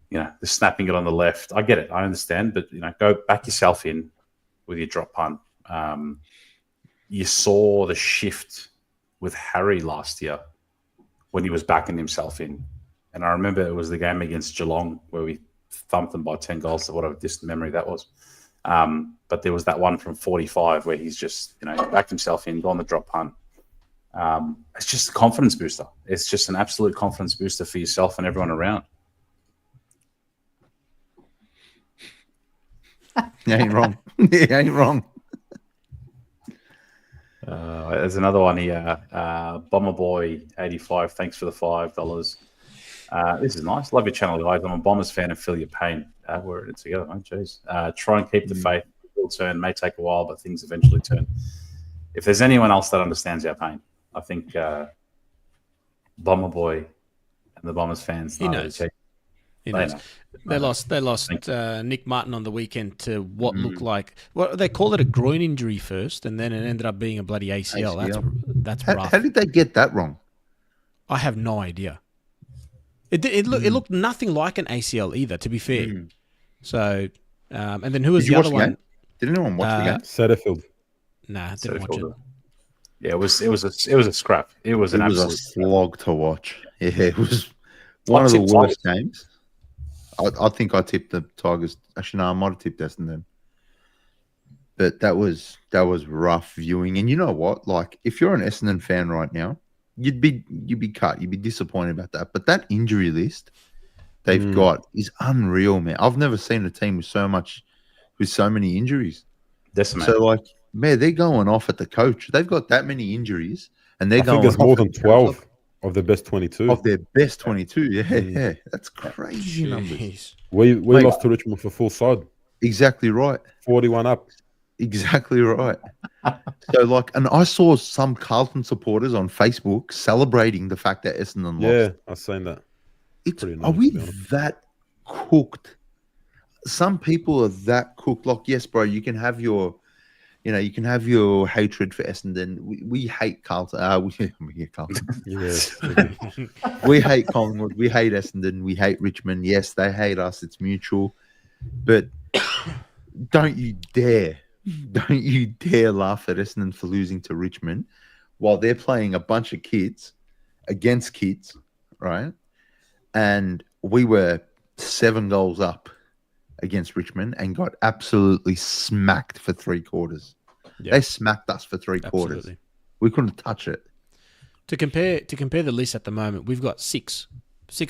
S3: the snapping it on the left. I get it. I understand. But, go back yourself in with your drop punt. You saw the shift with Harry last year when he was backing himself in. And I remember it was the game against Geelong where we thumped them by 10 goals, to whatever distant memory that was. But there was that one from 45 where he's just, backed himself in, gone the drop punt. It's just a confidence booster. It's just an absolute confidence booster for yourself and everyone around.
S2: You ain't wrong. You ain't wrong.
S3: There's another one here. Bomber Boy 85. Thanks for the $5. This is nice. Love your channel, guys. I'm a Bombers fan and feel your pain. We're in it together, mate. Jeez. Try and keep the faith. It will turn. May take a while, but things eventually turn. If there's anyone else that understands our pain, I think Bomber Boy and the Bombers fans.
S1: He knows. He knows. They lost Nick Martin on the weekend to what looked like, well, they call it a groin injury first, and then it ended up being a bloody ACL. That's rough.
S2: How did they get that wrong?
S1: I have no idea. It looked nothing like an ACL either, to be fair. So, and then who was the other one?
S2: Did anyone watch the game?
S4: Setterfield.
S1: Nah, didn't watch it.
S3: Yeah, it was a scrap. It was an absolute
S2: slog to watch. Yeah, it was one of the worst games. I think I tipped the Tigers. Actually, no, I might have tipped Essendon. But that was rough viewing. And you know what? Like, if you're an Essendon fan right now, you'd be cut. You'd be disappointed about that. But that injury list they've got is unreal, man. I've never seen a team with so many injuries.
S3: Decimated.
S2: So, like, man, they're going off at the coach. They've got that many injuries, and they're
S4: I think there's more than 12 of the best 22.
S2: Of their best 22, yeah. That's crazy numbers.
S4: We lost to Richmond for full side.
S2: Exactly right.
S4: 41 up.
S2: Exactly right. So, like, and I saw some Carlton supporters on Facebook celebrating the fact that Essendon lost.
S4: Yeah, I've seen that.
S2: Are we that cooked? Some people are that cooked. Like, yes, bro, you can have your You know, you can have your hatred for Essendon. We hate Carlton. We hate Carlton.
S4: Yes.
S2: We hate Collingwood. We hate Essendon. We hate Richmond. Yes, they hate us. It's mutual. But don't you dare laugh at Essendon for losing to Richmond while they're playing a bunch of kids against kids, right? And we were 7 goals up against Richmond and got absolutely smacked for 3 quarters. Yep. They smacked us for 3 quarters.
S1: Absolutely.
S2: We couldn't touch it.
S1: To compare the list at the moment, we've got six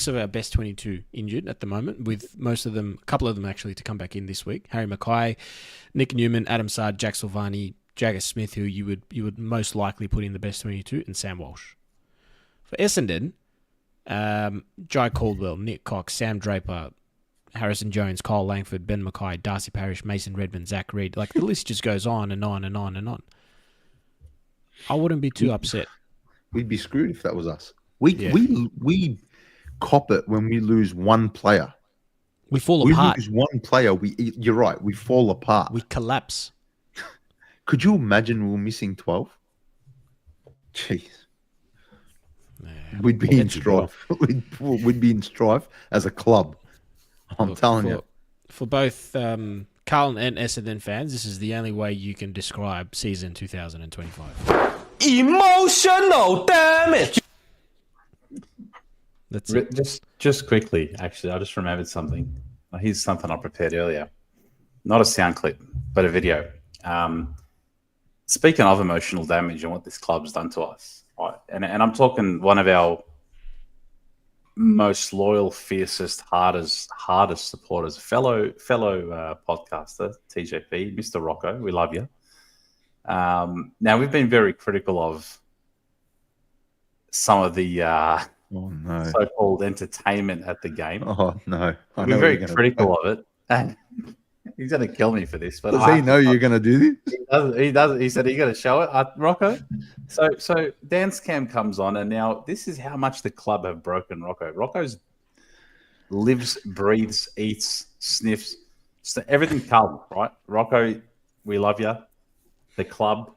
S1: of our best 22 injured at the moment, with most of them, a couple of them actually, to come back in this week. Harry Mackay, Nick Newman, Adam Sard, Jack Silvani, Jagger Smith, who you would most likely put in the best 22, and Sam Walsh. For Essendon, Jai Caldwell, Nick Cox, Sam Draper, Harrison Jones, Kyle Langford, Ben Mackay, Darcy Parish, Mason Redmond, Zach Reed. Like, the list just goes on and on and on and on. I wouldn't be too upset.
S2: We'd be screwed if that was us. We cop it when we lose one player.
S1: We fall apart.
S2: We lose one player. You're right. We fall apart.
S1: We collapse.
S2: Could you imagine we were missing 12? Jeez. We'd be in strife. We'd be in strife as a club. I'm telling you.
S1: For both Carlton and Essendon fans, this is the only way you can describe season 2025.
S5: Emotional damage.
S1: That's it.
S3: Just quickly, actually, I just remembered something. Here's something I prepared earlier. Not a sound clip, but a video. Speaking of emotional damage and what this club's done to us, right? And I'm talking one of our most loyal, fiercest, hardest supporters, fellow podcaster, TJP, Mr. Rocco. We love you. Now, we've been very critical of some of the so-called entertainment at the game.
S2: Oh, no.
S3: We've been very critical of it. And he's going to kill me for this. But
S2: does he know you're going to do this?
S3: He does. He said, "Are you going to show it, Rocco?" So dance cam comes on, and now this is how much the club have broken Rocco. Rocco's lives, breathes, eats, sniffs, so everything Carlton, right? Rocco, we love you. The club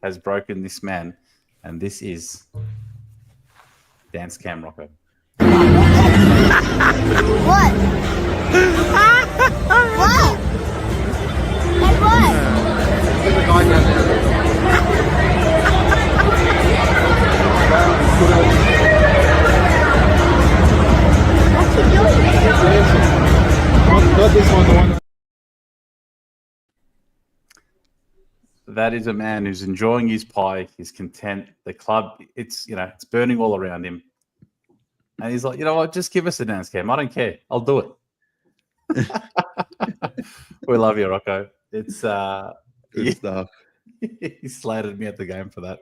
S3: has broken this man, and this is dance cam Rocco.
S6: What? What? Like what? What's he doing?
S5: Not this one, the one.
S3: That is a man who's enjoying his pie. He's content. The club, it's burning all around him. And he's like, you know what? Just give us a dance cam. I don't care. I'll do it. We love you, Rocco. It's
S2: good stuff.
S3: He slated me at the game for that.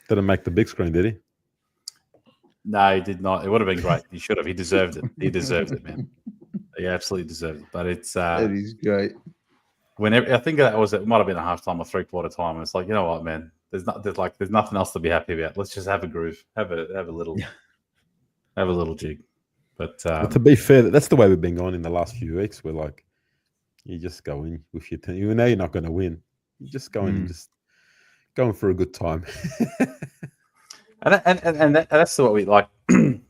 S4: Didn't make the big screen, did he?
S3: No, he did not. It would have been great. He should have. He deserved it. He deserved it, man. He absolutely deserved it. But it's
S2: that is great.
S3: Whenever I think it might have been a half time or 3/4 time. It's like, you know what, man? There's nothing else to be happy about. Let's just have a groove, have a little jig. But
S4: to be fair, that's the way we've been going in the last few weeks. We're like, you just go in with your team. You know you're not going to win. You just go in and just going for a good time.
S3: and that's what we like.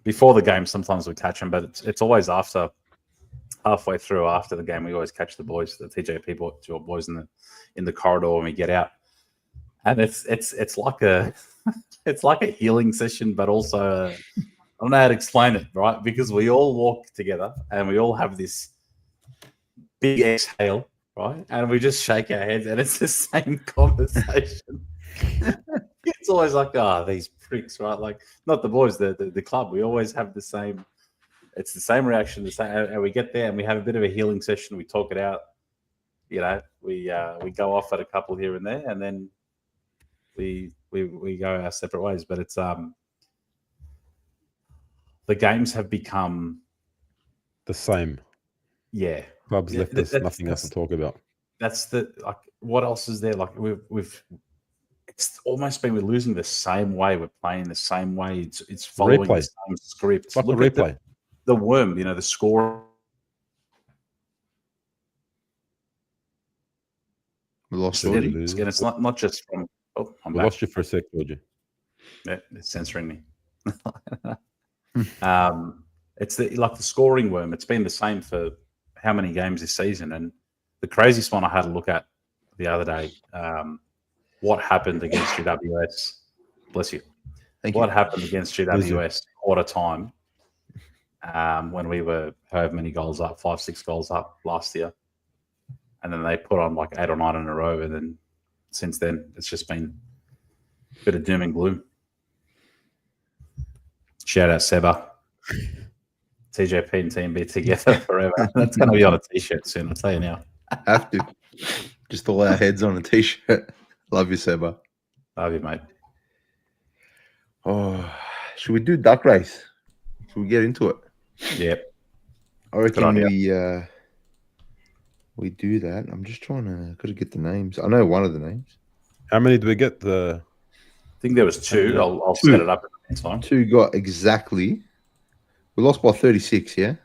S3: Before the game, sometimes we catch them, but it's always halfway through after the game. We always catch the boys, the TJP boys in the corridor when we get out. And it's like a healing session, but also I don't know how to explain it, right? Because we all walk together and we all have this big exhale, right? And we just shake our heads, and it's the same conversation. It's always like, these pricks, right? Like, not the boys, the club. We always have the same. It's the same reaction, and we get there and we have a bit of a healing session. We talk it out, we go off at a couple here and there, and then we go our separate ways. But it's the games have become
S4: the same.
S3: Yeah,
S4: clubs left us nothing else to talk about.
S3: That's what else is there? Like we've it's almost been we're losing the same way. We're playing the same way. It's following the same script.
S4: Like look at replay.
S3: The worm, the score.
S2: We lost
S3: Again,
S2: Georgie.
S3: it's not just from. Oh, I'm
S4: We
S3: back.
S4: lost you for a sec, Georgie.
S3: Yeah, it's censoring me. It's like the scoring worm. It's been the same for how many games this season? And the craziest one I had a look at the other day. What happened against GWS? Bless you. What happened against GWS quarter time when we were however many goals up, 5-6 goals up last year, and then they put on like 8 or 9 in a row, and then since then it's just been a bit of doom and gloom. Shout out Seba. TJP and Team B together forever. That's going to be on a t-shirt soon, I'll tell you now.
S2: Have to. Just all our heads on a t-shirt. Love you, Seba.
S3: Love you, mate.
S2: Oh, should we do duck race? Should we get into it?
S3: Yep.
S2: I reckon we do that. I'm just trying to get the names. I know one of the names.
S4: How many did we get?
S3: I think there was 2. I'll set it up at the same time.
S2: 2 got exactly. We lost by 36, yeah?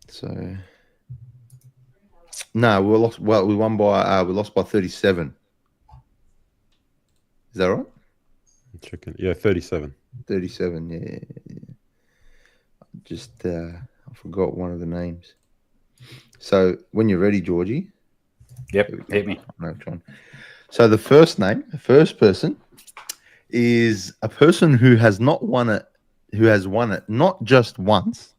S2: So no, we lost. Well, we lost by 37. Is that right?
S4: I'm checking. Yeah, 37.
S2: 37. Yeah. Just I forgot one of the names. So when you're ready, Georgie.
S3: Yep. Hit me.
S2: No, John. So the first person, is a person who has won it not just once,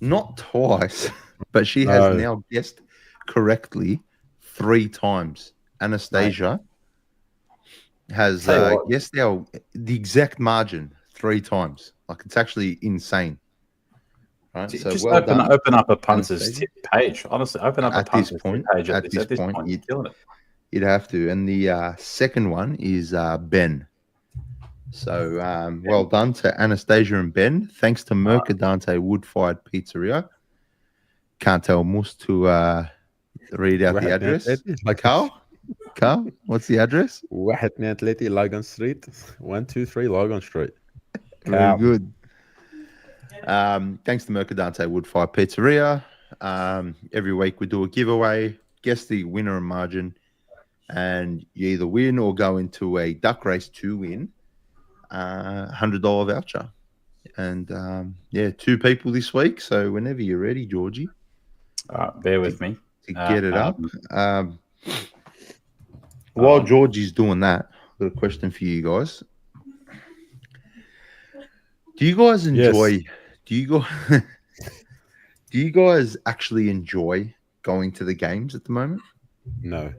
S2: not twice, but she has now guessed correctly 3 times. Anastasia has guessed the exact margin 3 times. Like, it's actually insane. Right? So
S3: just
S2: well
S3: open up a punter's tip page. Honestly, open up a punter's tip page. At this point, you're killing it.
S2: You'd have to. And the second one is Ben. So well done to Anastasia and Ben. Thanks to Mercadante Wood-Fired Pizzeria. Can't tell Mus to read out the address. Carl, what's the address?
S4: واحد اثنين ثلاثة Logan Street. 123 Logan Street.
S2: Very good. Thanks to Mercadante Wood-Fired Pizzeria. Every week we do a giveaway. Guess the winner and margin. And you either win or go into a duck race to win $100 voucher. And 2 people this week. So whenever you're ready, Georgie,
S3: bear with me
S2: to get it up. While Georgie's doing that, I've got a question for you guys. Do you guys enjoy? Yes. Do you guys actually enjoy going to the games at the moment?
S4: No.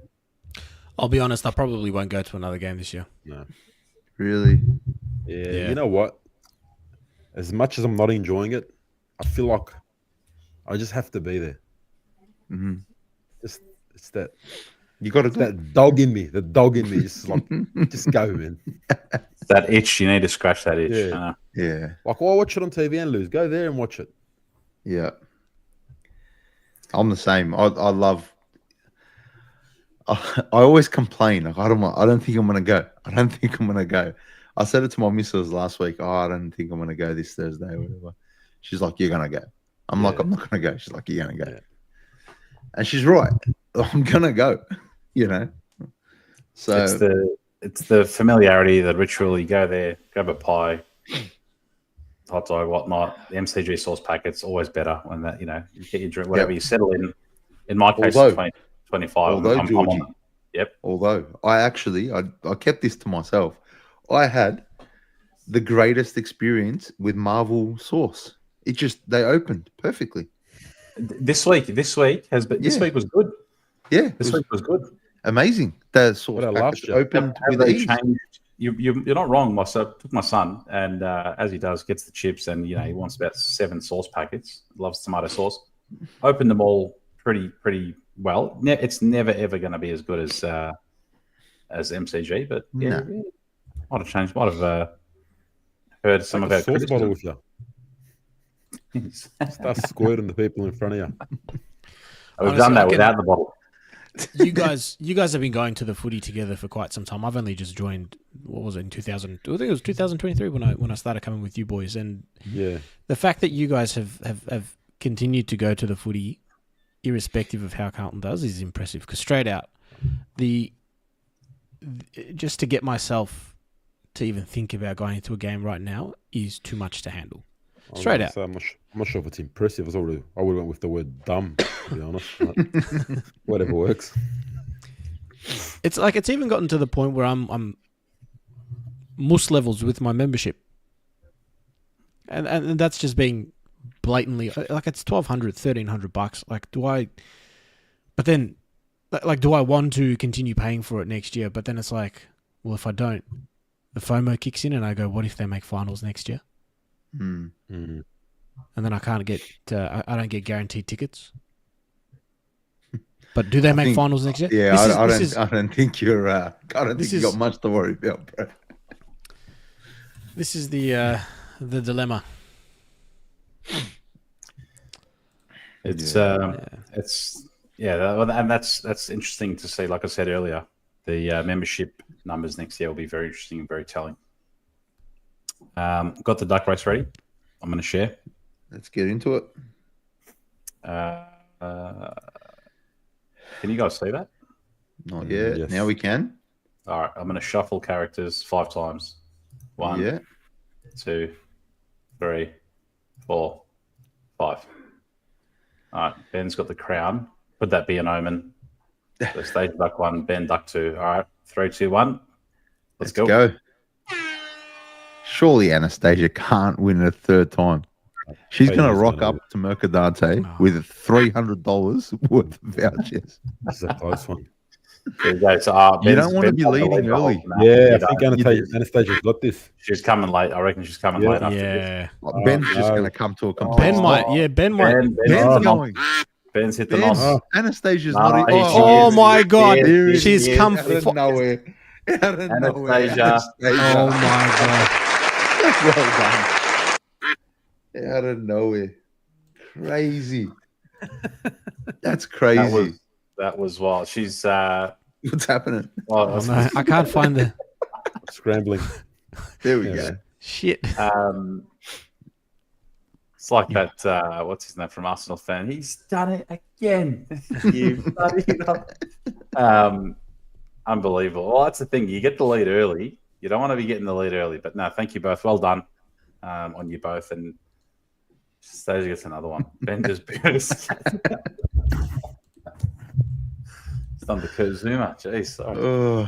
S1: I'll be honest, I probably won't go to another game this year.
S4: No.
S2: Really?
S4: Yeah. You know what? As much as I'm not enjoying it, I feel like I just have to be there.
S2: Mm-hmm.
S4: It's that
S2: you got
S4: that dog in me. The dog in me is like, just go, man.
S3: That itch, you need to scratch that itch.
S2: Yeah.
S4: Like, why watch it on TV and lose? Go there and watch it.
S2: Yeah. I'm the same. I love. I always complain. Like, I don't think I'm gonna go. I don't think I'm gonna go. I said it to my missus last week. I don't think I'm gonna go this Thursday or whatever. She's like, "You're gonna go." I'm like, "I'm not gonna go." She's like, "You're gonna go," and she's right. I'm gonna go. You know. So
S3: it's the familiarity, the ritual. You go there, grab a pie, hot dog, whatnot. The MCG sauce packet's always better when that you get your drink, whatever you settle in. In my case, 25.
S2: Although, Georgie,
S3: yep.
S2: Although I kept this to myself. I had the greatest experience with Marvel sauce. They opened perfectly.
S3: This week has been. This week was good.
S2: Yeah,
S3: this week was good.
S2: Amazing. The sauce package opened with ease.
S3: You're not wrong. I took my son, and as he does, gets the chips, and he wants about 7 sauce packets. Loves tomato sauce. Opened them all pretty well. It's never ever going to be as good as MCG, but might have changed. Might have heard some of our
S4: sauce bottle with you. Start squirting the people in front of you.
S3: We've done that without the bottle.
S1: You guys have been going to the footy together for quite some time. I've only just joined. What was it in 2000? I think it was 2023 when I started coming with you boys. And the fact that you guys have continued to go to the footy irrespective of how Carlton does, is impressive. Because straight out, just to get myself to even think about going into a game right now is too much to handle. Straight out.
S4: I'm not sure if it's impressive. I would have went with the word dumb, to be honest. But whatever works.
S1: It's like it's even gotten to the point where I'm mus levels with my membership, and that's just being blatantly like it's $1,200, $1,300. Like, do I? But then, like, do I want to continue paying for it next year? But then it's like, well, if I don't, the FOMO kicks in, and I go, what if they make finals next year?
S2: Mm.
S1: And then I can't get, I don't get guaranteed tickets. But do they make finals next year?
S2: Yeah, I don't think you're. I don't think you got much to worry about, bro.
S1: This is the dilemma.
S3: And that's interesting to see. Like I said earlier, the membership numbers next year will be very interesting and very telling. Got the duck race ready. I'm going to share.
S2: Let's get into it.
S3: Can you guys see that?
S2: Not yet.
S4: Yes.
S2: Now we can.
S3: All right. I'm going to shuffle characters 5 times. 1, 2, 3, 4, 5. All right. Ben's got the crown. Could that be an omen? So stage duck 1, Ben duck 2. All right. 3, 2, 1. Let's go.
S2: Surely Anastasia can't win it a third time. She's going to rock up to Mercadante with $300 worth of vouchers.
S4: This is a close one.
S3: There you go. So,
S2: you don't want to be leading early.
S4: Yeah, I think Anastasia's got this.
S3: She's coming late. I reckon she's coming late after
S1: Yeah.
S2: This. Ben's just going to come to a complete
S1: Ben might.
S2: stop.
S1: Yeah, Ben might.
S2: Ben's going.
S3: Ben's hit the nos.
S2: Anastasia's
S3: No,
S2: not.
S1: Oh my God.
S3: Yes,
S1: She's
S3: yes,
S1: come
S2: out of
S1: for.
S2: nowhere. Out of nowhere.
S3: Anastasia.
S1: Oh my God.
S2: Well done. Out of nowhere. Crazy. That's crazy.
S3: That was wild. She's
S2: What's happening?
S1: Oh, no, I can't find the
S4: Scrambling.
S2: There we go.
S1: shit.
S3: It's like that. What's his name from Arsenal fan? He's done it again. You bloody unbelievable. Well, that's the thing. You get the lead early. You don't want to be getting the lead early. But no, thank you both. Well done on you both. And Stasia gets another one. Ben just burst. It's done the Kazuma. Jeez. Sorry.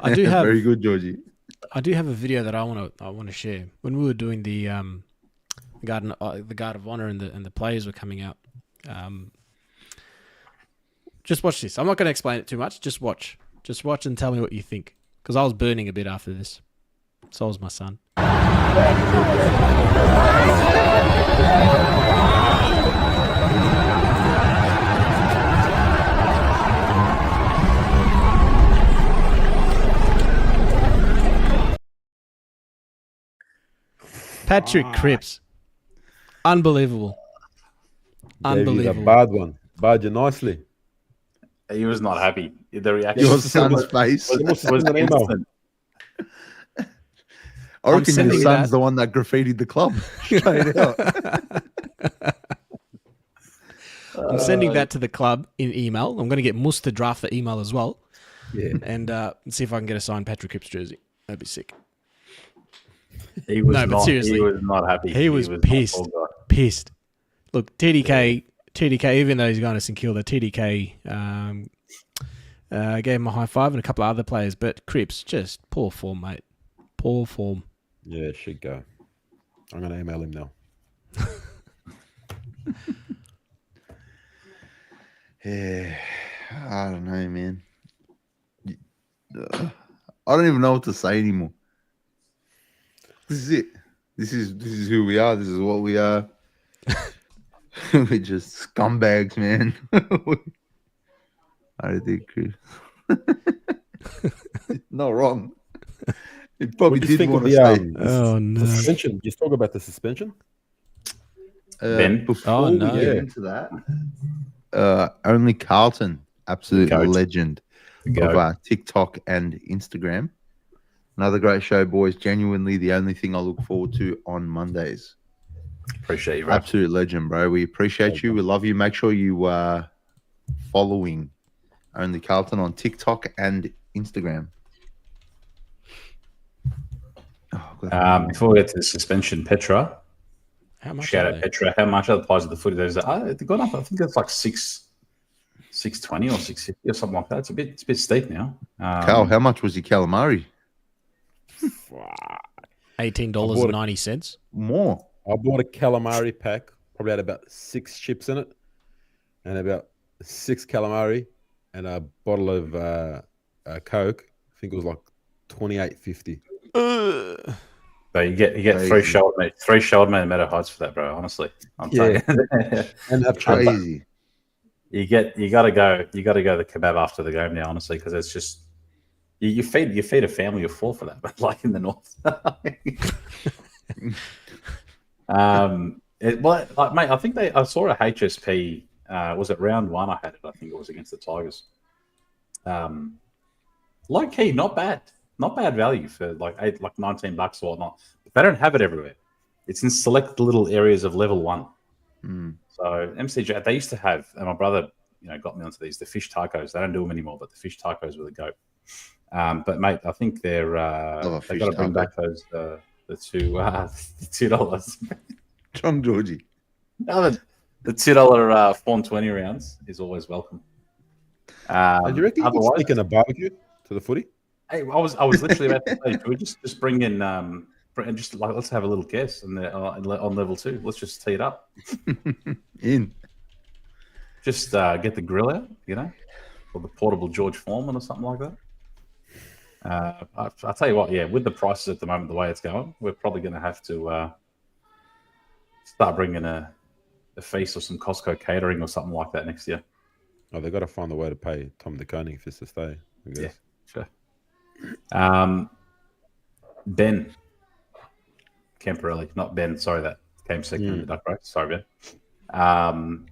S1: I do have
S2: very good, Georgie.
S1: I do have a video that I want to share. When we were doing the guard of honor and the players were coming out. Just watch this. I'm not going to explain it too much. Just watch and tell me what you think. Because I was burning a bit after this. So was my son. Patrick Cripps. Unbelievable. Unbelievable.
S4: The bad one. Bad you nicely.
S3: He was not happy. The reaction
S2: Your son's face.
S3: was instant.
S2: I reckon your
S1: sending
S2: son's
S1: that.
S2: the one that graffitied the club. Straight out.
S1: I'm sending that to the club in email. I'm going to get Mus to draft the email as well.
S4: Yeah.
S1: And see if I can get a signed Patrick Cripps jersey. That'd be sick.
S3: He was
S1: No, but seriously,
S3: he was not happy.
S1: He was pissed. Pissed. Look, TDK, even though he's going to St Kilda, TDK gave him a high five and a couple of other players, but Cripps, just poor form, mate. Poor form.
S4: Yeah, it should go. I'm going to email him now.
S2: Yeah, I don't know, man. I don't even know what to say anymore. This is it. This is who we are. This is what we are. We're just scumbags, man. I think Chris. Not wrong. He probably
S4: What do you
S2: did
S4: think
S2: want
S4: of
S2: to say.
S1: Oh, no.
S4: Suspension. You talk about the suspension?
S3: Ben?
S2: Before we
S1: no.
S2: get into that, only Carlton, absolute
S3: Goat.
S2: legend
S3: Goat.
S2: of TikTok and Instagram. Another great show, boys. Genuinely the only thing I look forward to on Mondays.
S3: Appreciate you, bro.
S2: Absolute legend, bro. We appreciate you. We love you. Make sure you following Only Carlton on TikTok and Instagram.
S3: Before we get to the suspension, Petra.
S1: How much?
S3: Shout out Petra. How much are the price of the footy? They've gone up. I think it's like 620 or 650 or something like that. It's a bit steep now.
S2: Cal, how much was your calamari?
S1: $18.90.
S2: More.
S4: I bought a calamari pack, probably had about 6 chips in it, and about 6 calamari, and a bottle of Coke. I think it was like $28.50.
S3: So you get three shoulder mate Meadow Heights for that, bro. Honestly, I'm telling you.
S2: And that's crazy.
S3: You gotta go the kebab after the game now, honestly, because it's just you feed a family of 4 for that, but like in the north. Mate, I think I saw a HSP. Was it round 1? I had it. I think it was against the Tigers. Low key, not bad value for like $19 or whatnot. But they don't have it everywhere. It's in select little areas of level 1. So MCJ, they used to have, and my brother, got me onto these, the fish tacos. They don't do them anymore, but the fish tacos were the goat. But mate, I think they've got to bring back those the $2.
S2: John Georgie.
S3: The $2 Fawn 20 rounds is always welcome.
S4: Do you reckon you can sneak in a barbecue to the footy?
S3: Hey, I was literally about to say, we just bring in and just like let's have a little guess on level 2. Let's just tee it up. Just get the grill out, or the portable George Foreman or something like that. I'll tell you what, with the prices at the moment, the way it's going, we're probably going to have to start bringing a feast or some Costco catering or something like that next year.
S4: Oh, they've got to find a way to pay Tom de Koning for us to stay. I guess.
S3: Yeah, sure. Ben Camperelli, not Ben. Sorry, that came second in the duck race. Sorry, Ben.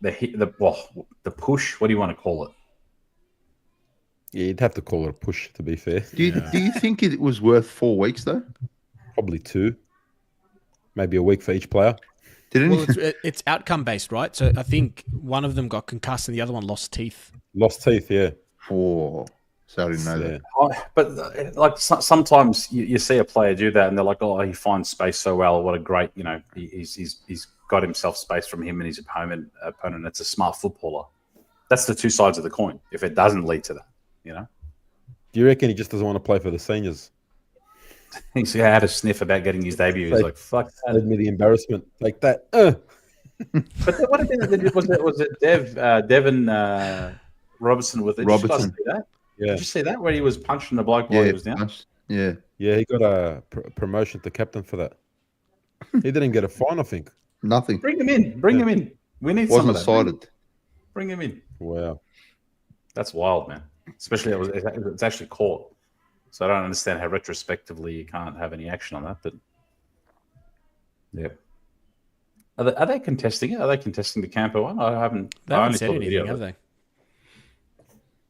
S3: The push. What do you want to call it?
S4: Yeah, you'd have to call it a push. To be fair,
S2: do you think it was worth 4 weeks though?
S4: Probably 2, maybe a week for each player.
S1: It's outcome based, right? So I think one of them got concussed and the other one lost teeth.
S4: Yeah.
S2: So I didn't know that.
S3: But like sometimes you see a player do that and they're like, oh, he finds space so well. What a great, he's got himself space from him and his opponent. It's a smart footballer. That's the 2 sides of the coin. If it doesn't lead to that,
S4: Do you reckon he just doesn't want to play for the seniors?
S3: He's had a sniff about getting his debut. He's like, fuck that.
S4: Save me the embarrassment. Like that.
S3: But what was it Devin Robertson with it?
S2: Robertson.
S3: Did you guys see that?
S4: Yeah.
S3: Did you see that where he was punching the bloke while he was down?
S2: Yeah.
S4: Yeah, he got a promotion to captain for that. He didn't get a fine, I think.
S2: Nothing.
S3: Bring him in. We need some of that.
S2: Cited.
S3: Bring him in.
S4: Wow.
S3: That's wild, man. Especially it's actually caught. So I don't understand how retrospectively you can't have any action on that. But yeah, are they contesting it? Are they contesting the Camper one? I haven't.
S1: They haven't said anything, have they?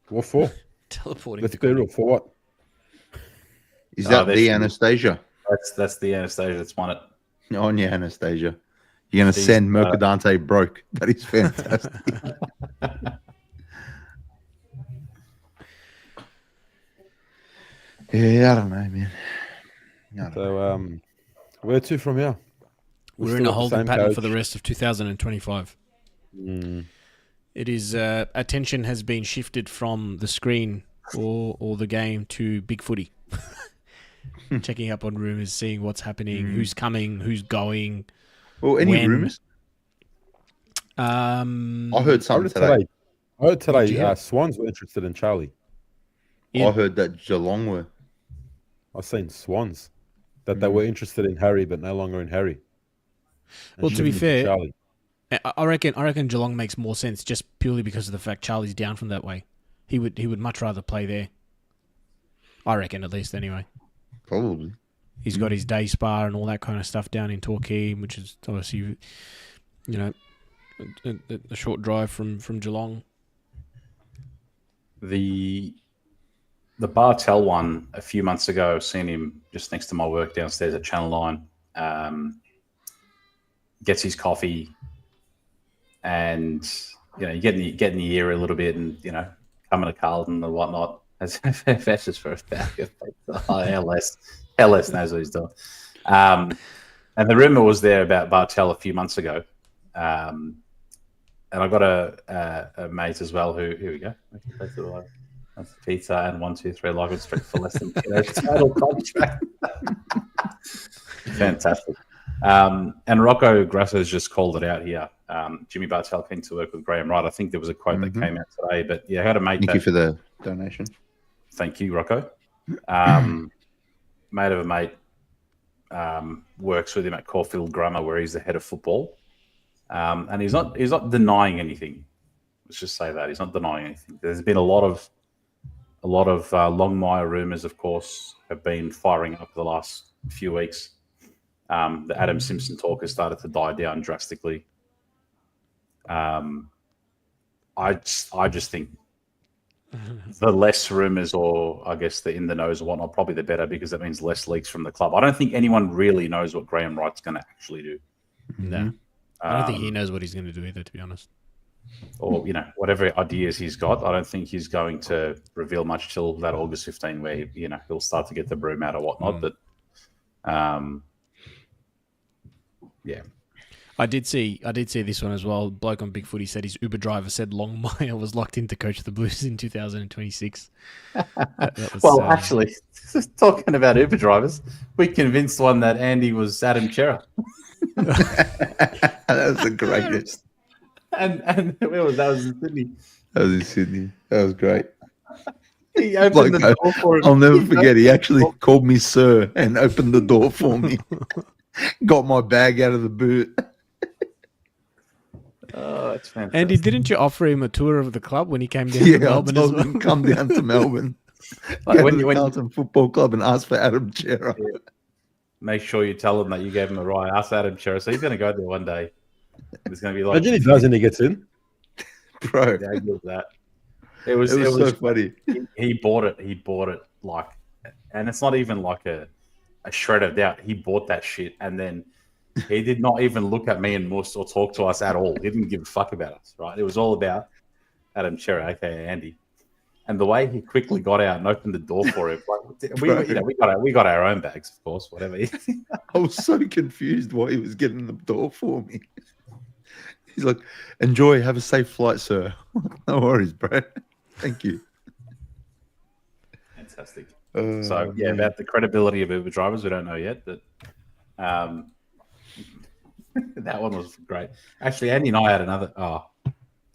S4: What for?
S1: Teleporting.
S4: Let's be real. For what?
S2: Is that the Anastasia?
S3: That's the Anastasia that's won it.
S2: On your Anastasia. You're going to send Mercadante broke. That is fantastic. Yeah, I don't know, man.
S4: So, where to from here?
S1: We're in a holding pattern for the rest of 2025. It is attention has been shifted from the screen or the game to big footy. Checking up on rumours, seeing what's happening, who's coming, who's going.
S2: Well, any rumours?
S1: I
S2: heard something today.
S4: I heard today Swans were interested in Charlie.
S2: I heard that Geelong were.
S4: I've seen Swans that they were interested in Harry, but no longer in Harry.
S1: Well, to be fair, I reckon Geelong makes more sense just purely because of the fact Charlie's down from that way. He would much rather play there. I reckon, at least, anyway.
S2: Probably.
S1: He's got his day spa and all that kind of stuff down in Torquay, which is obviously, a short drive from Geelong.
S3: The Bartel one a few months ago, seen him just next to my work downstairs at Channel 9. gets his coffee, and you get in the ear a little bit, and coming to Carlton and whatnot. As just for a bag of pizza. LS knows what he's doing. And the rumor was there about Bartel a few months ago. And I got a mate as well who, here we go. That's pizza and 1, 2, 3 Logan Street for less than total contract. Fantastic. And Rocco Grasso's just called it out here. Jimmy Bartel came to work with Graham Wright. I think there was a quote that came out today, but I had a mate.
S2: Thank you for the donation.
S3: Thank you, Rocco. Mate of a mate works with him at Caulfield Grammar, where he's the head of football, and he's not denying anything. Let's just say that he's not denying anything. There's been a lot of Longmire rumours, of course, have been firing up the last few weeks. The Adam Simpson talk has started to die down drastically. I just think the less rumours, or I guess the in the knows or whatnot, probably the better, because that means less leaks from the club. I don't think anyone really knows what Graham Wright's going to actually do.
S1: No, I don't think he knows what he's going to do either, to be honest.
S3: Or whatever ideas he's got, I don't think he's going to reveal much till that August 15, where he'll start to get the broom out or whatnot. But yeah.
S1: I did see this one as well. Bloke on Big Footy said his Uber driver said Longmire was locked in to coach the Blues in 2026 that was,
S3: actually, talking about Uber drivers, we convinced one that Andy was Adam Chera.
S2: That was the greatest.
S3: And where was that? Was in Sydney.
S2: That was in Sydney. That was great.
S3: He opened the door for him.
S2: I'll never forget. He actually called me sir and opened the door for me. Got my bag out of the boot.
S3: Oh, it's fantastic.
S1: Andy, didn't you offer him a tour of the club when he came down to Melbourne as well?
S2: Come down to Melbourne. When you Carlton Football Club and ask for Adam Chera.
S3: Yeah. Make sure you tell him that you gave him a ride. Ask Adam Chera. So he's going to go there one day. It's going to be like.
S4: Imagine he does and he gets in.
S2: Bro.
S3: Yeah, I get that.
S2: It was so funny.
S3: He bought it. He bought it like, and it's not even like a shred of doubt. He bought that shit, and then he did not even look at me and Moose or talk to us at all. He didn't give a fuck about us, right? It was all about Adam Chera, aka Andy, and the way he quickly got out and opened the door for him. Like, we got our own bags, of course. Whatever.
S2: I was so confused why he was getting the door for me. He's like, "Enjoy, have a safe flight, sir." No worries, bro. Thank you.
S3: Fantastic. So yeah, about the credibility of Uber drivers, we don't know yet, but that one was great. Actually, Andy and I had another. Oh,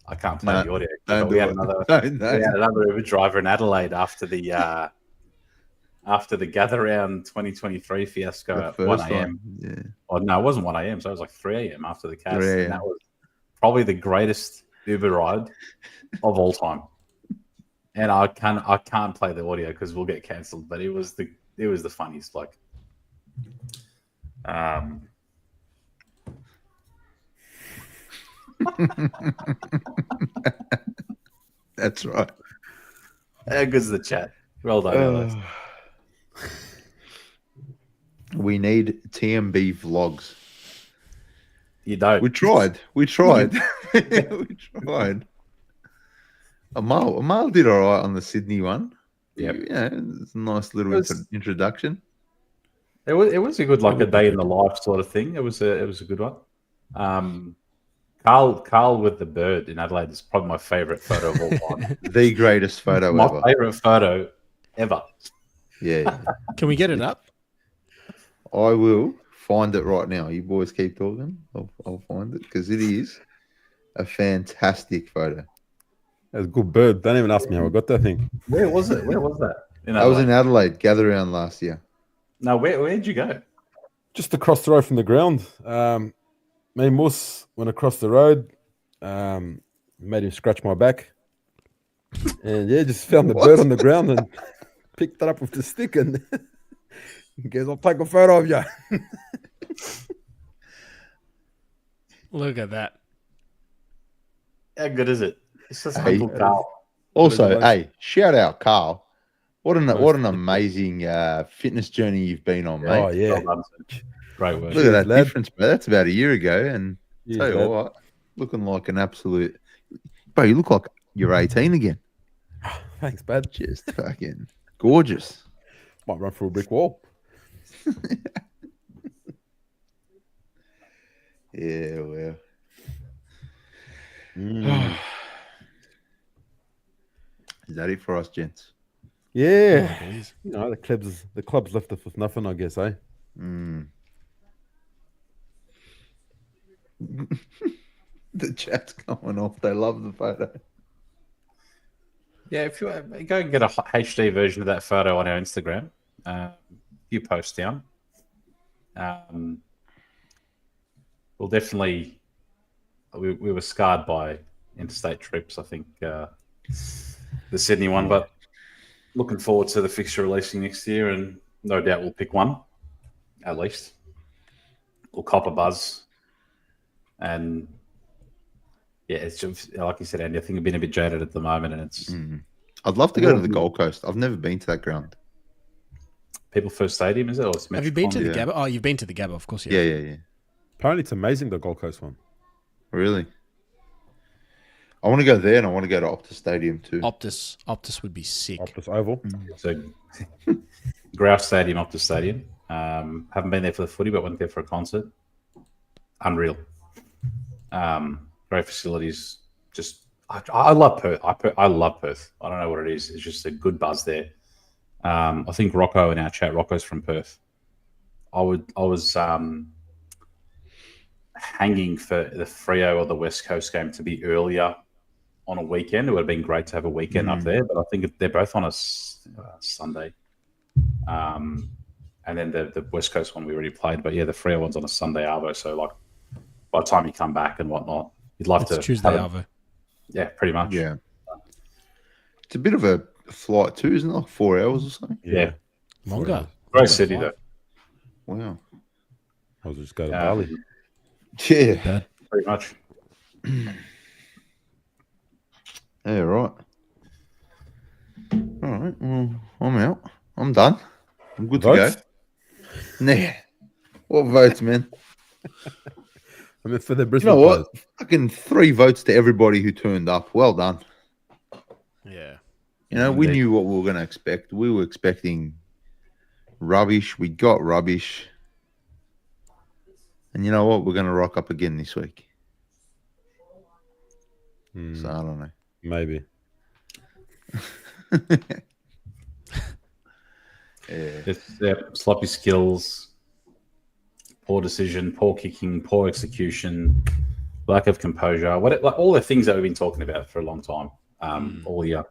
S3: I can't play the audio. We had another Uber driver in Adelaide after the gather round 2023 fiasco at 1 a.m.
S2: Yeah.
S3: Oh no, it wasn't 1 a.m. So it was like 3 a.m. after the cast, and that was probably the greatest Uber ride of all time. And I can't play the audio because we'll get cancelled. But it was the funniest. Like,
S2: That's right.
S3: How good's the chat? Well done.
S2: We need TMB vlogs.
S3: You don't.
S2: We tried. We tried. Amal did all right on the Sydney one.
S3: Yep.
S2: Yeah, it's a nice little introduction.
S3: It was a good, like, a day in the life sort of thing. It was a good one. Carl with the bird in Adelaide is probably my favourite photo of all time.
S2: The greatest photo ever.
S3: My favourite photo ever.
S2: Yeah.
S1: Can we get it up?
S2: I will find it right now. You boys keep talking. I'll find it because it is a fantastic photo.
S4: That's a good bird. Don't even ask me how I got that thing.
S3: Where was it? Where was that?
S2: I was in Adelaide, gather round last year.
S3: No, where'd you go?
S4: Just across the road from the ground. Me and Moose went across the road, made him scratch my back. And yeah, just found the bird on the ground and picked it up with the stick and guess I'll take a photo of you.
S1: Look at that.
S3: How good is it? It's just Uncle Carl.
S2: Also, hey, shout out Carl. What an amazing fitness journey you've been on, mate.
S4: Oh yeah,
S3: Well done, sir. Great work.
S2: Look at that
S4: lad.
S2: difference, bro. That's about a year ago, and
S4: Cheers,
S2: tell you
S4: lad.
S2: what, looking like an absolute. Bro, you look like you're 18 again.
S4: Thanks, bud.
S2: Just fucking gorgeous.
S4: Might run through a brick wall.
S2: Yeah, well.
S4: Mm.
S2: Is that it for us, gents?
S4: Yeah,
S1: Oh, it is.
S4: you know the club's left us with nothing, I guess, eh?
S2: Mm. The chat's going off. They love the photo.
S3: Yeah, if you go and get a HD version of that photo on our Instagram, you post down. We'll definitely. We were scarred by interstate trips. I think the Sydney one, but looking forward to the fixture releasing next year, and no doubt we'll pick one at least. We'll cop a buzz, and yeah, it's just like you said, Andy. I think I've been a bit jaded at the moment, and it's
S2: I'd love to go to the Gold Coast. I've never been to that ground.
S3: People First Stadium, is it? Or it's
S1: Have you been to the
S2: Yeah.
S1: Gabba? Oh, you've been to the Gabba, of course.
S2: Yeah.
S4: Apparently, it's amazing, the Gold Coast one.
S2: Really? I want to go there, and I want to go to Optus Stadium too.
S1: Optus would be sick.
S4: Optus Oval.
S3: So, Grouse Stadium, Optus Stadium. Haven't been there for the footy, but went there for a concert. Unreal. Great facilities. Just, I love Perth. I love Perth. I don't know what it is. It's just a good buzz there. I think Rocco in our chat. Rocco's from Perth. I was hanging for the Freo or the West Coast game to be earlier on a weekend. It would have been great to have a weekend up there, but I think they're both on a Sunday. And then the West Coast one we already played, but yeah, the Freo one's on a Sunday arvo. So like by the time you come back and whatnot, you'd love
S1: It's
S3: to
S1: Tuesday arvo.
S3: Yeah, pretty much.
S2: Yeah. It's a bit of a flight too, isn't it? Like 4 hours or something.
S3: Yeah.
S1: Longer.
S3: Great city though.
S2: Wow.
S4: I'll just go to Bali.
S2: Yeah.
S3: Pretty much.
S2: Yeah, right. All right. Well, I'm out. I'm done. I'm good
S4: Votes?
S2: to go. Nah. What votes, man?
S4: I mean, for the
S2: You
S4: Brisbane
S2: know what?
S4: players.
S2: Fucking 3 votes to everybody who turned up. Well done.
S1: Yeah.
S2: You know, we
S3: Indeed.
S2: knew what we were going to expect. We were expecting rubbish. We got rubbish. And you know what? We're going to rock up again this week. So I don't know.
S4: Maybe.
S2: Yeah.
S3: Just sloppy skills, poor decision, poor kicking, poor execution, lack of composure. Like all the things that we've been talking about for a long time, all year.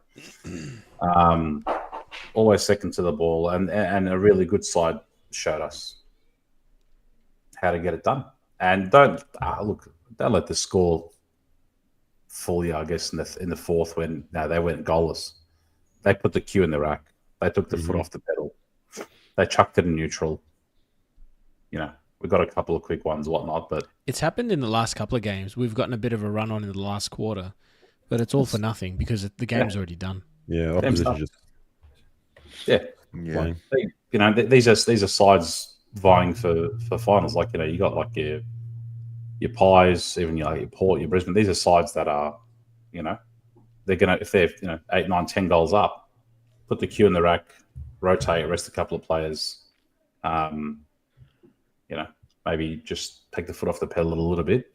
S3: Always second to the ball, and a really good side showed us how to get it done. And don't let the score fool you. I guess in the fourth when they went goalless, they put the cue in the rack. They took the foot off the pedal. They chucked it in neutral. You know, we got a couple of quick ones, whatnot, but
S1: It's happened in the last couple of games. We've gotten a bit of a run on in the last quarter, but it's all for nothing because the game's already done.
S4: Yeah, opposition
S3: stuff.
S4: just
S3: yeah,
S4: playing.
S3: you know, these are sides vying for finals. Like, you know, you got like your Pies, even your Port, your Brisbane. These are sides that are, you know, they're gonna, if they're 8, 9, 10 goals up, put the cue in the rack, rotate, rest a couple of players. You know, maybe just take the foot off the pedal a little bit,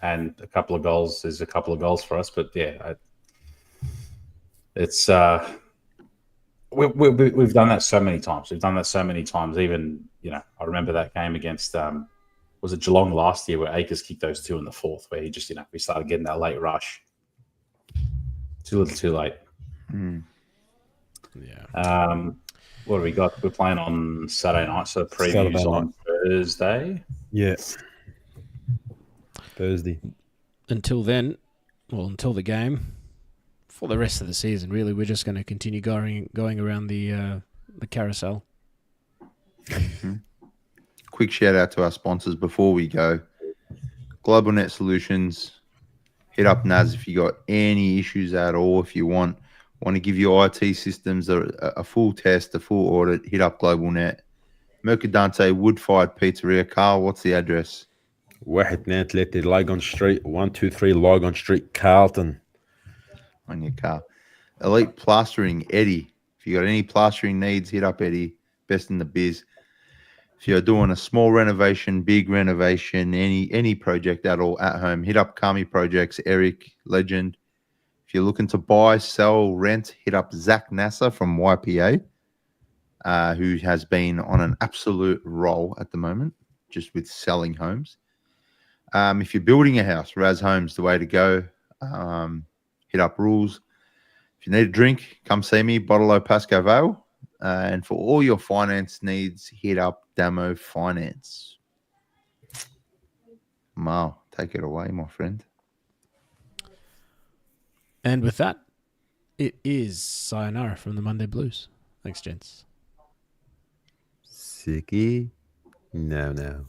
S3: and a couple of goals is a couple of goals for us. But yeah, it's we've done that so many times. We've done that so many times. Even, you know, I remember that game against was it Geelong last year where Akers kicked those 2 in the fourth, where he just, you know, we started getting that late rush. Too little, too late.
S1: Yeah.
S3: What do we got? We're playing on Saturday night, so previews
S4: Saturday
S3: on Thursday.
S4: yeah. Thursday.
S1: Until then, until the game, for the rest of the season, really, we're just going to continue going around the carousel.
S2: Quick shout out to our sponsors before we go. Globalnet Solutions. Hit up Naz if you got any issues at all. If you want Want to give your IT systems a full test, a full audit, hit up Globalnet. Mercadante Wood-Fired Pizzeria. Carl, what's the address?
S4: 1-2-3 Lygon Street, 123 Lygon Street, Carlton.
S2: On your car. Elite Plastering, Eddie. If you got any plastering needs, hit up Eddie. Best in the biz. If you're doing a small renovation, big renovation, any project at all at home, hit up Kami Projects, Eric, legend. If you're looking to buy, sell, rent, hit up Zach Nasser from YPA, who has been on an absolute roll at the moment, just with selling homes. If you're building a house, Raz Homes, the way to go. Hit up Rules. If you need a drink, come see me, Bottle Pasco Vale. And for all your finance needs, hit up Damo Finance. Mal, take it away, my friend.
S1: And with that, it is sayonara from the Monday Blues. Thanks, gents.
S4: Sicky. No.